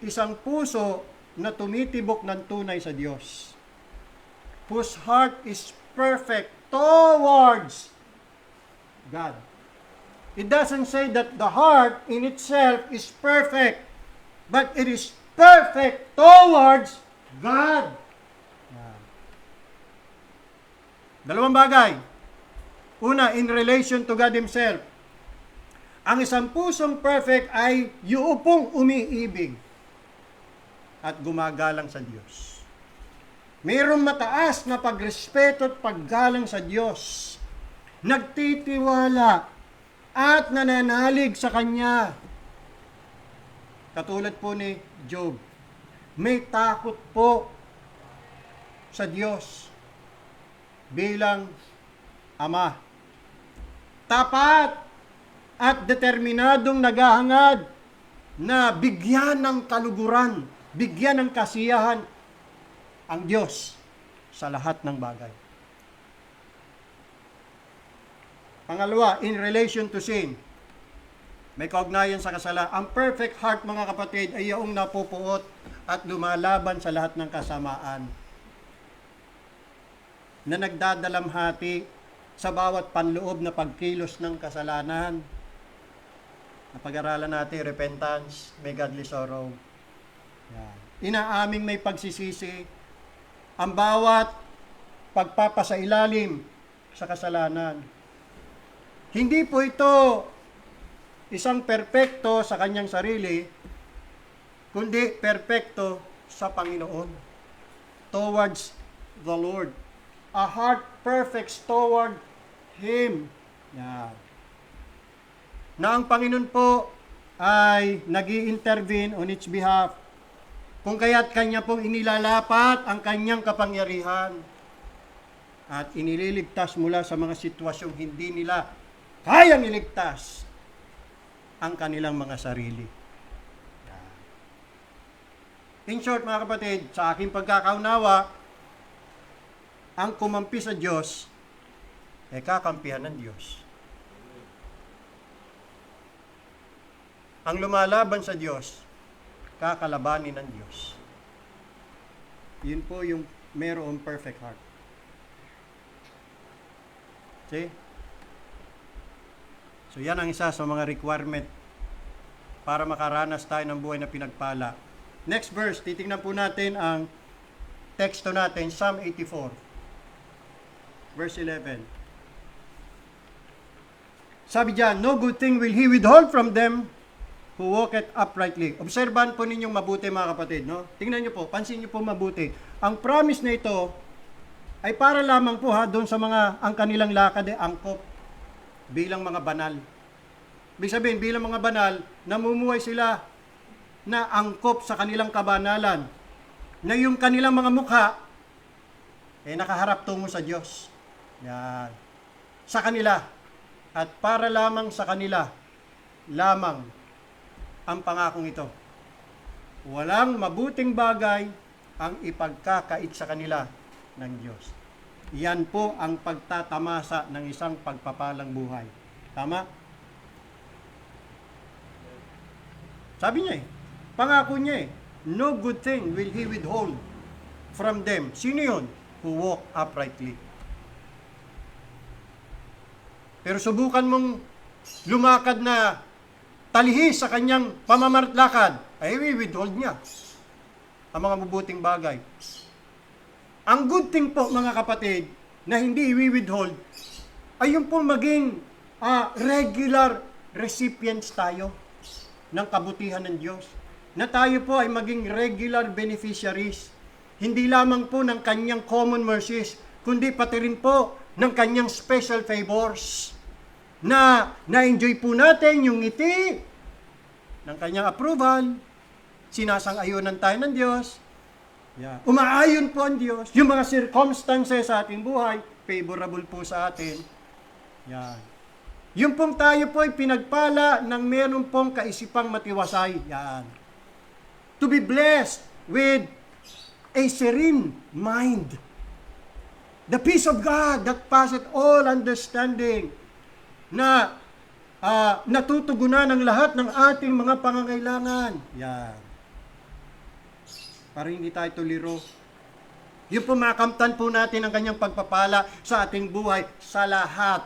Isang puso na tumitibok ng tunay sa Diyos. Whose heart is perfect towards God. It doesn't say that the heart in itself is perfect, but it is perfect towards God. Dalawang bagay. Una, in relation to God Himself. Ang isang pusong perfect ay yuupong umiibig at gumagalang sa Diyos. Mayroong mataas na pagrespeto at paggalang sa Diyos. Nagtitiwala at nananalig sa Kanya. Katulad po ni Job. May takot po sa Diyos bilang Ama. Tapat at determinadong naghahangad na bigyan ng kaluguran, bigyan ng kasiyahan ang Diyos. sa lahat ng bagay. Pangalawa, in relation to sin, may kaugnayan sa kasalanan. Ang perfect heart, mga kapatid, ay iyong napupuot at lumalaban sa lahat ng kasamaan na nagdadalamhati sa bawat panloob na pagkilos ng kasalanan. Napag-aralan natin, repentance, may godly sorrow. Yan. Inaaming may pagsisisi, ang bawat pagpapasailalim sa kasalanan. Hindi po ito isang perpekto sa kanyang sarili, kundi perpekto sa Panginoon. Towards the Lord. A heart perfect toward Him. Yan. Na ang Panginoon po ay nag-i-intervene on its behalf. Kung kaya't kanya pong inilalapat ang kanyang kapangyarihan at inililigtas mula sa mga sitwasyong hindi nila kayang iligtas ang kanilang mga sarili. In short, mga kapatid, sa aking pagkakaunawa, ang kumampi sa Diyos ay kakampihan ng Diyos. Ang lumalaban sa Diyos, kakalabanin ng Diyos. Yun po yung mayroong perfect heart. See? So yan ang isa sa mga requirement para makaranas tayo ng buhay na pinagpala. Next verse, titingnan po natin ang teksto natin, Psalm 84, verse 11. Sabi diyan, no good thing will He withhold from them who walketh uprightly. Obserbahan po ninyong mabuti, mga kapatid. No? Tingnan nyo po, pansin nyo po mabuti. Ang promise na ito ay para lamang po doon sa mga ang kanilang lakad ay angkop bilang mga banal. Ibig sabihin, bilang mga banal, namumuhay sila na angkop sa kanilang kabanalan. Na yung kanilang mga mukha nakaharap tungo sa Diyos. Yan. Sa kanila. At para lamang sa kanila, lamang ang pangakong ito. Walang mabuting bagay ang ipagkakait sa kanila ng Diyos. Yan po ang pagtatamasa ng isang pagpapalang buhay. Tama? Sabi niya pangako niya no good thing will He withhold from them. Sino yun? Who walk uprightly. Pero subukan mong lumakad na talihis sa kanyang pamamarlakad, ay withhold niya ang mga mabuting bagay. Ang good thing po, mga kapatid, na hindi i-withhold, ay yung po maging regular recipients tayo ng kabutihan ng Diyos. Na tayo po ay maging regular beneficiaries. Hindi lamang po ng kanyang common mercies, kundi pati rin po ng kanyang special favors. Na na-enjoy po natin yung ngiti ng kanyang approval. Sinasang-ayunan tayo ng Diyos. Yeah. Umaayon po ang Diyos. Yung mga circumstances sa ating buhay, favorable po sa atin. Yan. Yung pong tayo po ay pinagpala ng meron pong kaisipang matiwasay. Yan. To be blessed with a serene mind. The peace of God that passeth all understanding. Na natutugunan ng lahat ng ating mga pangangailangan. Yan. Para hindi tayo tuliro. Yung pumakamtan po natin ang kanyang pagpapala sa ating buhay sa lahat.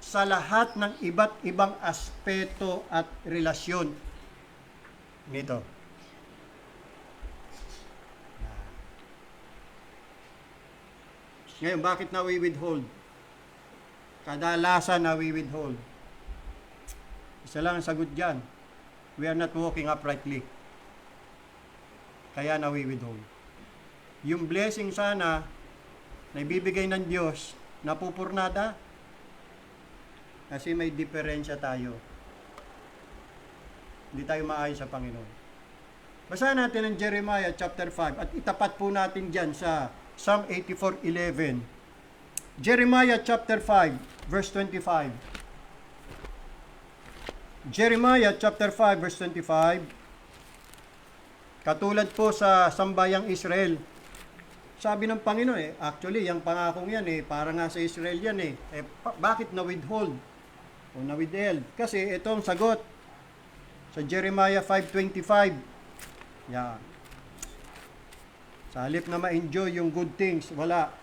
Sa lahat ng iba't ibang aspeto at relasyon. Nito. Ngayon, bakit na withhold? Kadalasan na withhold. Isa lang ang sagot dyan. We are not walking uprightly. Kaya na withhold. Yung blessing sana na ibibigay ng Diyos, napupurnada. Kasi may diferensya tayo. Hindi tayo maayos sa Panginoon. Basahin natin ang Jeremiah chapter 5 at itapat po natin dyan sa Psalm 84:11. Jeremiah chapter 5 verse 25. Jeremiah chapter 5 verse 25. Katulad po sa sambayang Israel, sabi ng Panginoon actually, yung pangakong yan para nga sa Israel yan bakit na-withhold o na-withheld? Kasi itong sagot sa Jeremiah 5:25. Yan. Sa halip na ma-enjoy yung good things, wala.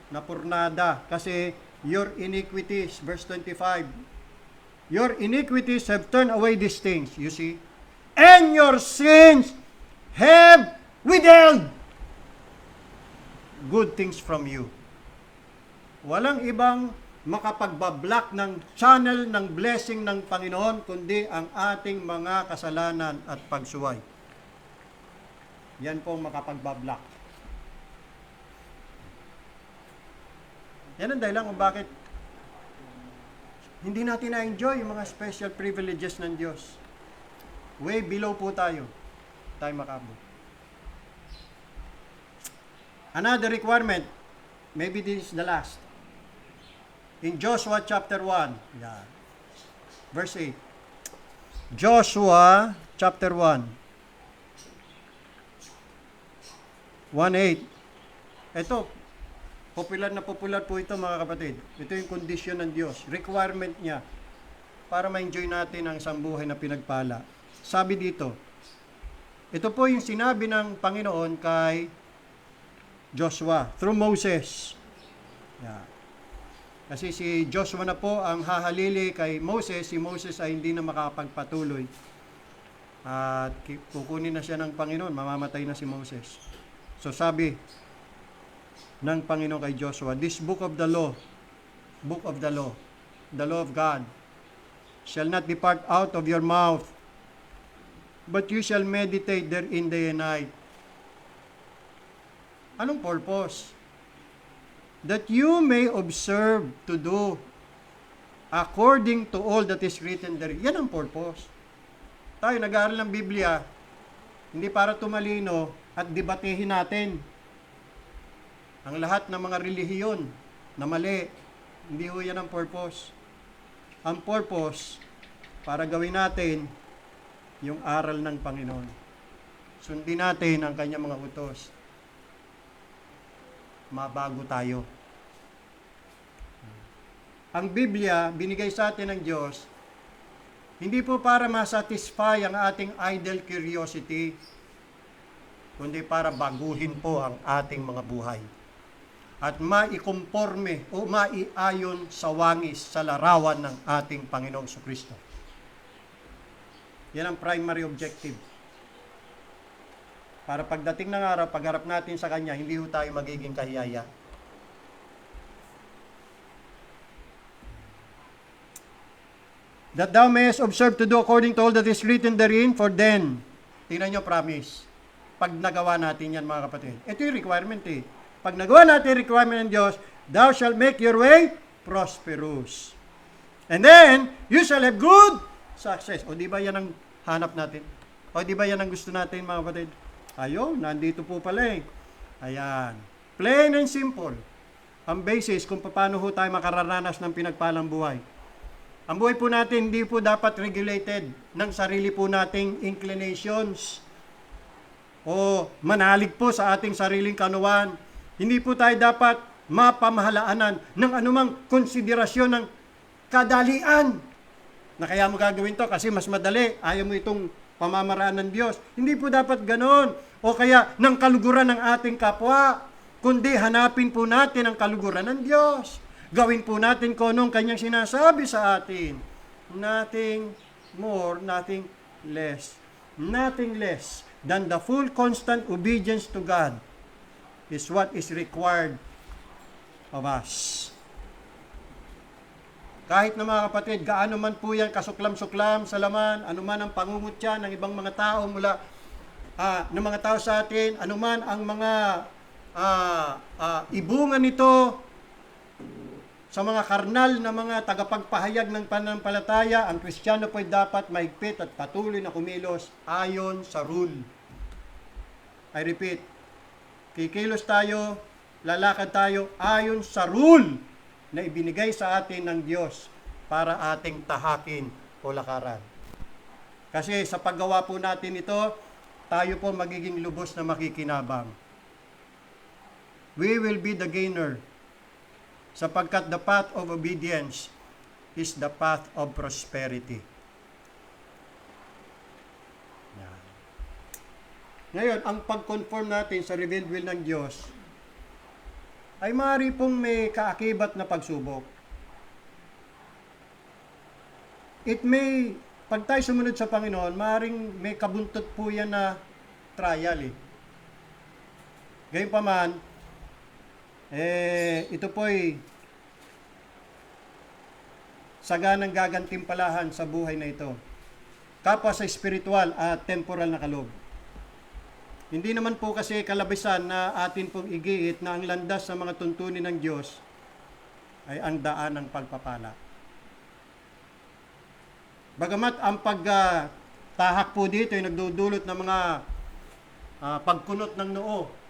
Napurnada. Kasi your iniquities, verse 25, your iniquities have turned away these things, you see, and your sins have withheld good things from you. Walang ibang makapagbablock ng channel ng blessing ng Panginoon kundi ang ating mga kasalanan at pagsuway. Yan pong makapagbablock. Yan ang dahilan kung bakit hindi natin na-enjoy yung mga special privileges ng Diyos. Way below po tayo. Tayo makabot. Another requirement, maybe this is the last. In Joshua chapter 1, verse 8. Joshua chapter 1, 1:8. Ito, popular po ito mga kapatid. Ito yung kondisyon ng Diyos, requirement niya para ma-enjoy natin ang isang buhay na pinagpala. Sabi dito, ito po yung sinabi ng Panginoon kay Joshua through Moses. Kasi si Joshua na po ang hahalili kay Moses. Si Moses ay hindi na makapagpatuloy. At kukunin na siya ng Panginoon. Mamamatay na si Moses. So sabi ng Panginoon kay Joshua, this book of the law of God, shall not depart out of your mouth, but you shall meditate therein day and night. Anong purpose? That you may observe to do according to all that is written there. Yan ang purpose. Tayo nag-aaral ng Biblia, hindi para tumalino at debatehin natin ang lahat ng mga relihiyon na mali. Hindi ho yan ang purpose. Ang purpose, para gawin natin yung aral ng Panginoon. Sundin natin ang kanyang mga utos. Mabago tayo. Ang Biblia, binigay sa atin ng Diyos, hindi po para masatisfy ang ating idle curiosity, kundi para baguhin po ang ating mga buhay. At maikomporme o maiayon sa wangis, sa larawan ng ating Panginoong Kristo. Yan ang primary objective. Para pagdating ng araw, pagharap natin sa Kanya, hindi ho tayo magiging kahiyaya. That thou mayest observe to do according to all that is written therein, for then, tingnan nyo, promise, pag nagawa natin yan mga kapatid. Ito yung requirement Pag nagawa natin yung requirement ng Diyos, thou shalt make your way prosperous. And then, you shall have good success. O di ba yan ang hanap natin? O di ba yan ang gusto natin mga kapatid? Ayun, nandito po pala Ayan. Plain and simple. Ang basis kung paano ho tayo makararanas ng pinagpalang buhay. Ang buhay po natin hindi po dapat regulated ng sarili po nating inclinations o manalig po sa ating sariling kanuwan. Hindi po tayo dapat mapamahalaanan ng anumang konsiderasyon ng kadalian na kaya mo gagawin to kasi mas madali. Ayaw mo itong pamamaraan ng Diyos. Hindi po dapat ganon. O kaya ng kaluguran ng ating kapwa. Kundi hanapin po natin ang kaluguran ng Diyos. Gawin po natin kung anong kanyang sinasabi sa atin. Nothing more, nothing less. Nothing less than the full constant obedience to God is what is required of us. Kahit na mga kapatid, gaano man po yan kasuklam-suklam sa laman, anuman ang pangungutya ng ibang mga tao mula ng mga tao sa atin, anuman ang mga ibungan nito sa mga karnal na mga tagapagpahayag ng pananampalataya, ang Kristiyano po ay dapat maigpit at patuloy na kumilos ayon sa rule. I repeat, kikilos tayo, lalakad tayo ayon sa rule na ibinigay sa atin ng Diyos para ating tahakin o lakaran. Kasi sa paggawa po natin ito, tayo po magiging lubos na makikinabang. we will be the gainer. Sapagkat the path of obedience is the path of prosperity. Yan. Ngayon, ang pag-conform natin sa revealed will ng Diyos ay maaari pong may kaakibat na pagsubok. It may, pag tayo sumunod sa Panginoon, maaaring may kabuntot po yan na trial eh. Gayunpaman, ito po'y saganang gagantimpalahan sa buhay na ito. Kapwa sa spiritual at temporal na kaloob. Hindi naman po kasi kalabisan na atin pong igiit na ang landas sa mga tuntunin ng Diyos ay ang daan ng pagpapala. Bagamat ang pagtahak po dito ay nagdudulot ng mga pagkunot ng noo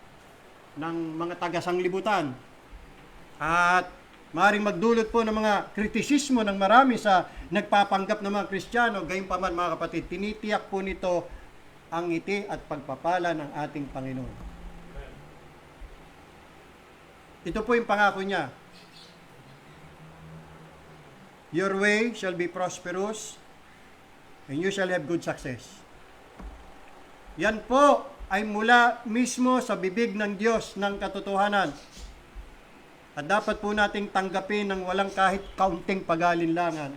ng mga taga-sanglibutan at maaaring magdulot po ng mga kritisismo ng marami sa nagpapanggap ng mga Kristiyano, gayunpaman mga kapatid, tinitiyak po nito ang ngiti at pagpapala ng ating Panginoon. Ito po yung pangako niya. Your way shall be prosperous and you shall have good success. Yan po ay mula mismo sa bibig ng Diyos ng katotohanan. At dapat po nating tanggapin ng walang kahit kaunting pag-alinlangan.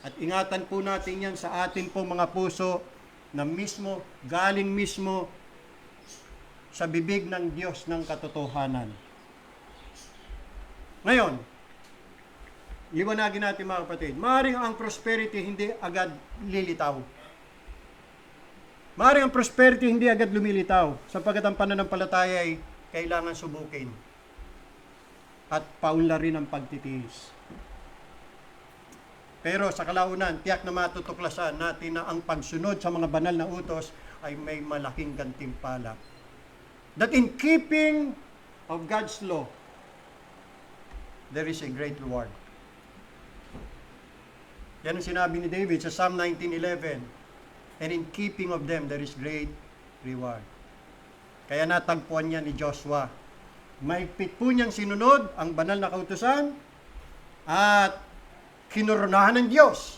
At ingatan po natin yan sa atin po mga puso na mismo, galing mismo sa bibig ng Diyos ng katotohanan. Ngayon, liwanagin natin mga kapatid, maaaring ang prosperity hindi agad lilitaw. Maaaring ang prosperity hindi agad lumilitaw sapagkat ang pananampalataya ay kailangan subukin at paunlarin ang pagtitiis. Pero sa kalaunan, tiyak na matutuklasan natin na ang pagsunod sa mga banal na utos ay may malaking gantimpala. That in keeping of God's law, there is a great reward. Yan ang sinabi ni David sa Psalm 19:11. And in keeping of them, there is great reward. Kaya natagpuan niya ni Joshua. Mahigpit po niyang sinunod ang banal na kautusan at kinoronahan ng Diyos.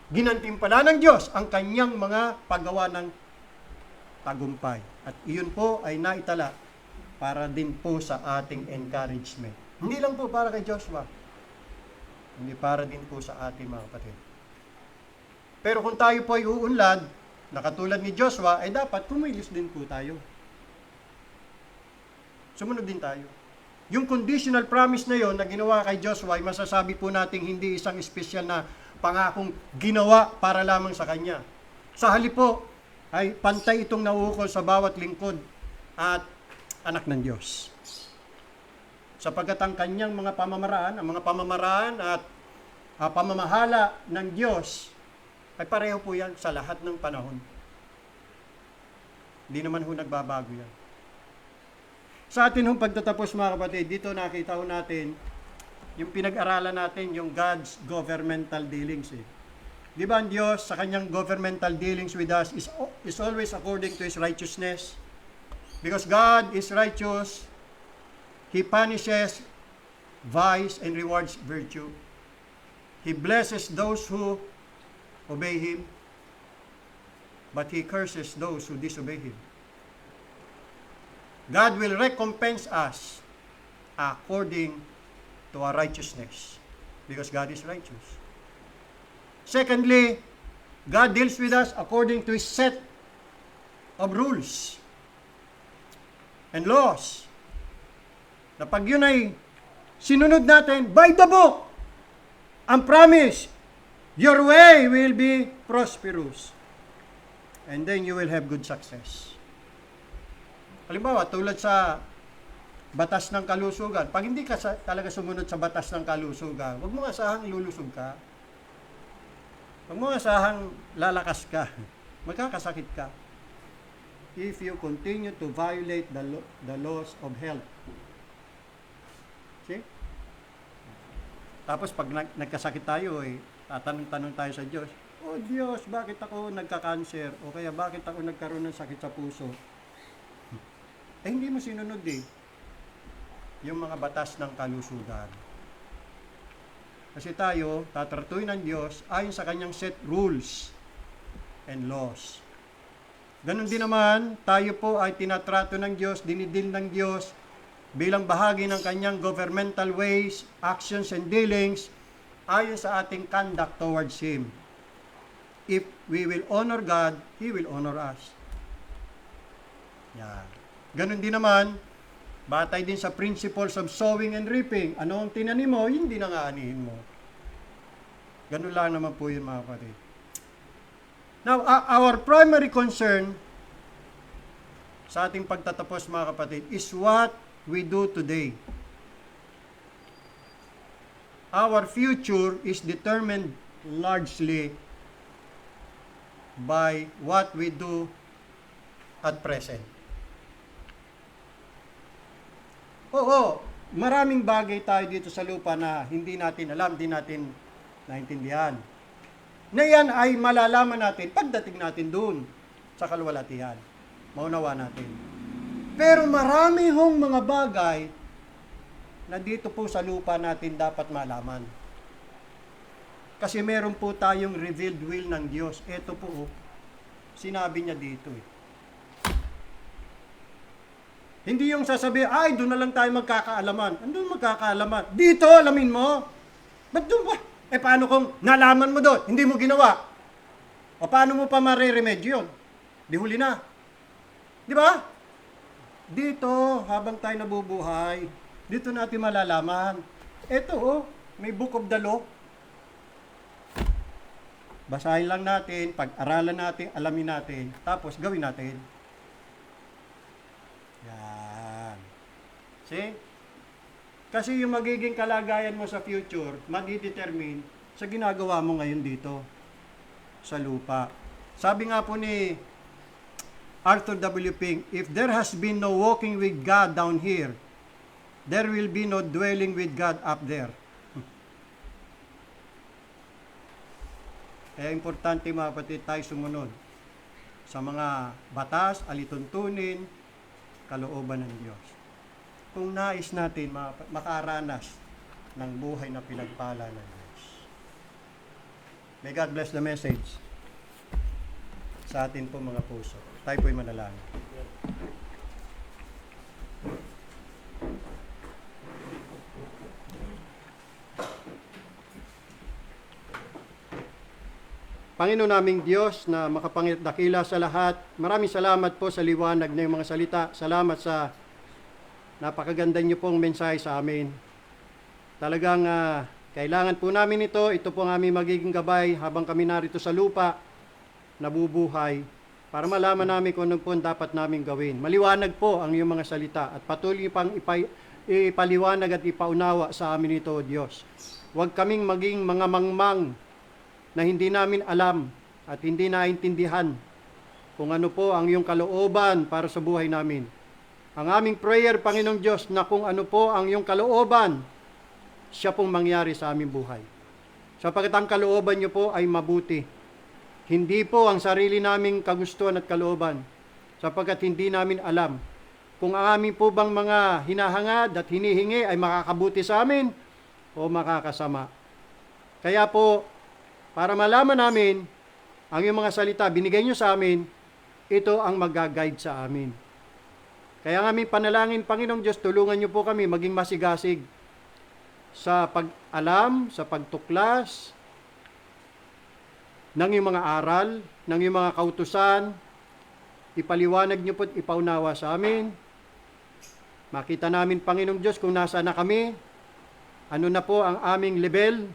Ginantimpala ng Diyos ang kanyang mga paggawa ng tagumpay. At iyon po ay naitala para din po sa ating encouragement. Hindi lang po para kay Joshua. Hindi para din po sa ating mga kapatid. Pero kung tayo po ay uunlad, na katulad ni Joshua, ay dapat kumilos din po tayo. Sumunod din tayo. Yung conditional promise na yon na ginawa kay Joshua ay masasabi po nating hindi isang espesyal na pangakong ginawa para lamang sa kanya. Sa halip po ay pantay itong nauukol sa bawat lingkod at anak ng Diyos. Sapagkat ang kanyang mga pamamaraan, ang mga pamamaraan at pamamahala ng Diyos ay pareho po yan sa lahat ng panahon. Hindi naman ho nagbabago yan. Sa atin hong pagtatapos mga kapatid, dito nakita ho natin yung pinag-aralan natin, yung God's governmental dealings. Di ba ang Diyos sa kanyang governmental dealings with us is always according to His righteousness? Because God is righteous, He punishes vice and rewards virtue. He blesses those who obey Him, but He curses those who disobey Him. God will recompense us according to our righteousness, because God is righteous. Secondly, God deals with us according to His set of rules and laws. Na pag yun ay sinunod natin by the book, ang promise, your way will be prosperous. And then you will have good success. Halimbawa, tulad sa batas ng kalusugan, pag hindi ka talaga sumunod sa batas ng kalusugan, huwag mo asahang ilulusog ka. Huwag mo asahang lalakas ka. Magkakasakit ka. If you continue to violate the laws of health. See? Tapos pag nagkasakit tayo, tatanong-tanong tayo sa Diyos, "Oh Diyos, bakit ako nagka-cancer?" O kaya, "Bakit ako nagkaroon ng sakit sa puso?" Hindi mo sinunod yung mga batas ng kalusugan. Kasi tayo, tatratuhin ng Diyos ayon sa kanyang set rules and laws. Ganon din naman, tayo po ay tinatrato ng Diyos, dinidil ng Diyos bilang bahagi ng kanyang governmental ways, actions, and dealings ayon sa ating conduct towards Him. If we will honor God, He will honor us. Yan. Ganon din naman, batay din sa principles of sowing and reaping. Ano ang tinanim mo, yun din ang aanihin mo. Ganun lang naman po yun, mga kapatid. Now, our primary concern sa ating pagtatapos, mga kapatid, is what we do today. Our future is determined largely by what we do at present. Oo, maraming bagay tayo dito sa lupa na hindi natin alam, hindi natin naintindihan. Na yan ay malalaman natin pagdating natin doon sa kalwalatian. Maunawa natin. Pero marami hong mga bagay na dito po sa lupa natin dapat malaman. Kasi meron po tayong revealed will ng Diyos. Ito po, sinabi niya dito eh. Hindi yung sasabihin, ay, doon na lang tayo magkakaalaman. Andun magkakaalaman? Dito, alamin mo. Ba't doon ba? Eh, paano kung nalaman mo doon? Hindi mo ginawa. O paano mo pa mariremedyo yun? Di huli na. Di ba? Dito, habang tayo nabubuhay, dito natin malalaman. Ito, may book of the law. Basahin lang natin, pag-aralan natin, alamin natin, tapos gawin natin. Yan. See? Kasi yung magiging kalagayan mo sa future, madidetermine sa ginagawa mo ngayon dito sa lupa. Sabi nga po ni Arthur W. Pink, if there has been no walking with God down here, there will be no dwelling with God up there. Kaya importante, mga kapatid, tayo sumunod sa mga batas, alituntunin, kalooban ng Diyos. Kung nais natin makaranas ng buhay na pinagpala ng Diyos. May God bless the message sa atin po, mga puso. Tayo po'y manalangin. Panginoon naming Diyos na makapangit-dakila sa lahat, maraming salamat po sa liwanag ng mga salita. Salamat sa napakaganda niyo pong mensahe sa amin. Talagang kailangan po namin ito. Ito po ang aming magiging gabay habang kami narito sa lupa, nabubuhay, para malaman namin kung ano po dapat namin gawin. Maliwanag po ang iyong mga salita at patuloy pang ipaliwanag at ipaunawa sa amin ito, Diyos. Huwag kaming maging mga mangmang na hindi namin alam at hindi naintindihan kung ano po ang iyong kalooban para sa buhay namin. Ang aming prayer, Panginoong Diyos, na kung ano po ang iyong kalooban, siya pong mangyari sa aming buhay. Sapagkat ang kalooban niyo po ay mabuti. Hindi po ang sarili naming kagustuhan at kalooban, sapagkat hindi namin alam kung ang aming po bang mga hinahangad at hinihingi ay makakabuti sa amin o makakasama. Kaya po, para malaman namin ang iyong mga salita, binigay niyo sa amin, ito ang mag-guide sa amin. Kaya ang aming panalangin, Panginoong Diyos, tulungan niyo po kami maging masigasig sa pag-alam, sa pagtuklas ng iyong mga aral, ng iyong mga kautusan. Ipaliwanag niyo po at ipaunawa sa amin. Makita namin, Panginoong Diyos, kung nasa na kami, ano na po ang aming level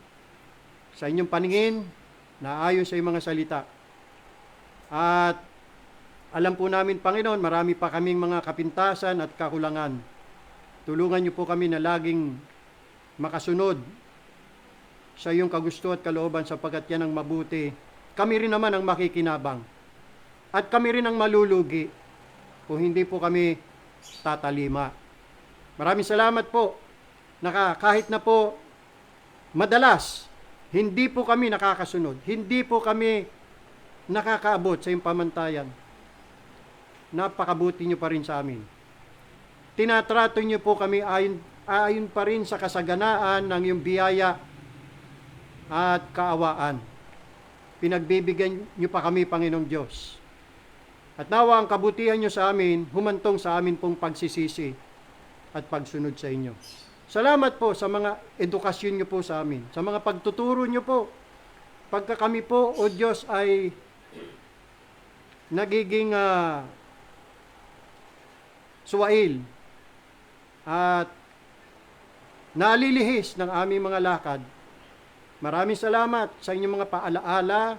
sa inyong paningin na ayon sa iyong mga salita. At alam po namin, Panginoon, marami pa kaming mga kapintasan at kakulangan. Tulungan niyo po kami na laging makasunod sa iyong kagusto at kalooban sapagkat yan ang mabuti. Kami rin naman ang makikinabang. At kami rin ang malulugi kung hindi po kami tatalima. Maraming salamat po na kahit na po madalas hindi po kami nakakasunod. Hindi po kami nakakaabot sa iyong pamantayan. Napakabuti niyo pa rin sa amin. Tinatrato niyo po kami ayon ayon pa rin sa kasaganaan ng iyong biyaya at kaawaan. Pinagbibigyan niyo pa kami, Panginoong Diyos. At nawa ang kabutihan niyo sa amin, humantong sa amin pong pagsisisi at pagsunod sa inyo. Salamat po sa mga edukasyon niyo po sa amin, sa mga pagtuturo niyo po. Pagka kami po, O Diyos, ay nagiging suwail at nalilihis ng aming mga lakad. Maraming salamat sa inyong mga paalaala.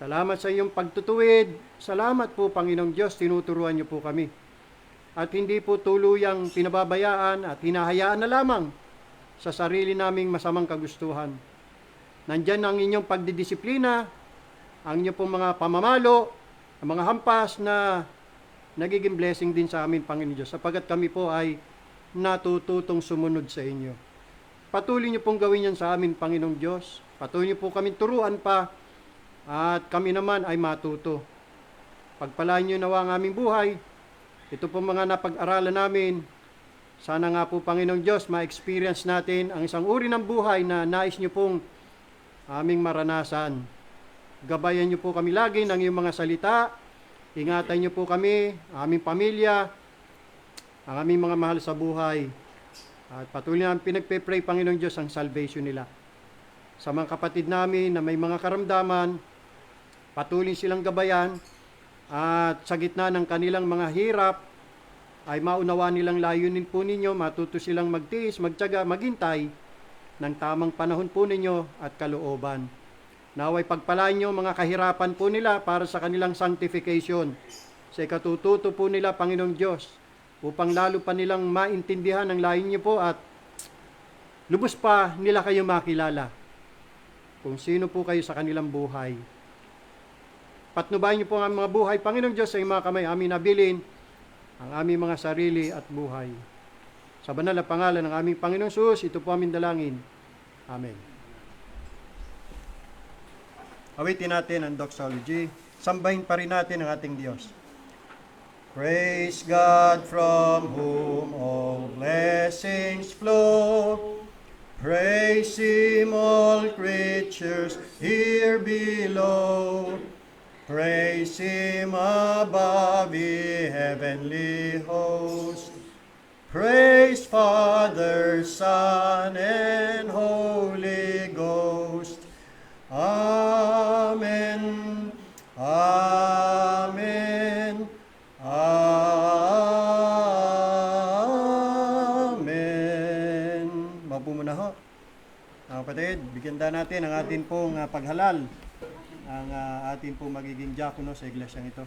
Salamat sa inyong pagtutuwid. Salamat po, Panginoong Diyos, tinuturuan niyo po kami. At hindi po tuluyang pinababayaan at hinahayaan na lamang sa sarili naming masamang kagustuhan. Nandyan ang inyong pagdidisiplina, ang inyong pong mga pamamalo, ang mga hampas na nagiging blessing din sa amin, Panginoon Diyos, sapagkat kami po ay natututong sumunod sa inyo. Patuloy niyo pong gawin yan sa amin, Panginoong Diyos. Patuloy niyo po kami turuan pa at kami naman ay matuto. Pagpalaan niyo nawa ang aming buhay. Ito po mga napag-aralan namin. Sana nga po, Panginoong Diyos, ma-experience natin ang isang uri ng buhay na nais niyo pong aming maranasan. Gabayan niyo po kami lagi ng iyong mga salita. Ingatan niyo po kami, aming pamilya, ang aming mga mahal sa buhay. At patuloy namin pinagpe-pray, Panginoong Diyos, ang salvation nila. Sa mga kapatid namin na may mga karamdaman, patuloy silang gabayan at sa gitna ng kanilang mga hirap, ay maunawa nilang layunin po ninyo, matuto silang magtiis, magtiyaga, maghintay ng tamang panahon po ninyo at kalooban. Naway pagpalaan nyo mga kahirapan po nila para sa kanilang sanctification. Sa ikatututo po nila, Panginoong Diyos, upang lalo pa nilang maintindihan ang layon niyo po at lubos pa nila kayo makilala kung sino po kayo sa kanilang buhay. Patnubayan niyo po ang mga buhay, Panginoong Diyos, sa mga kamay amin nabilin ang aming mga sarili at buhay. Sa banal na pangalan ng aming Panginoong Jesus, ito po aming dalangin. Amen. Awitin natin ang doxology. Sambahin pa rin natin ang ating Diyos. Praise God from whom all blessings flow. Praise Him all creatures here below. Praise Him above the heavenly host. Praise Father, Son, and Holy Ghost. Amen. Amen. Amen. Mapo muna ho. Mga kapatid, bigyan natin ang atin pong paghalal. Ang atin pong magiging diakono sa iglesyang ito.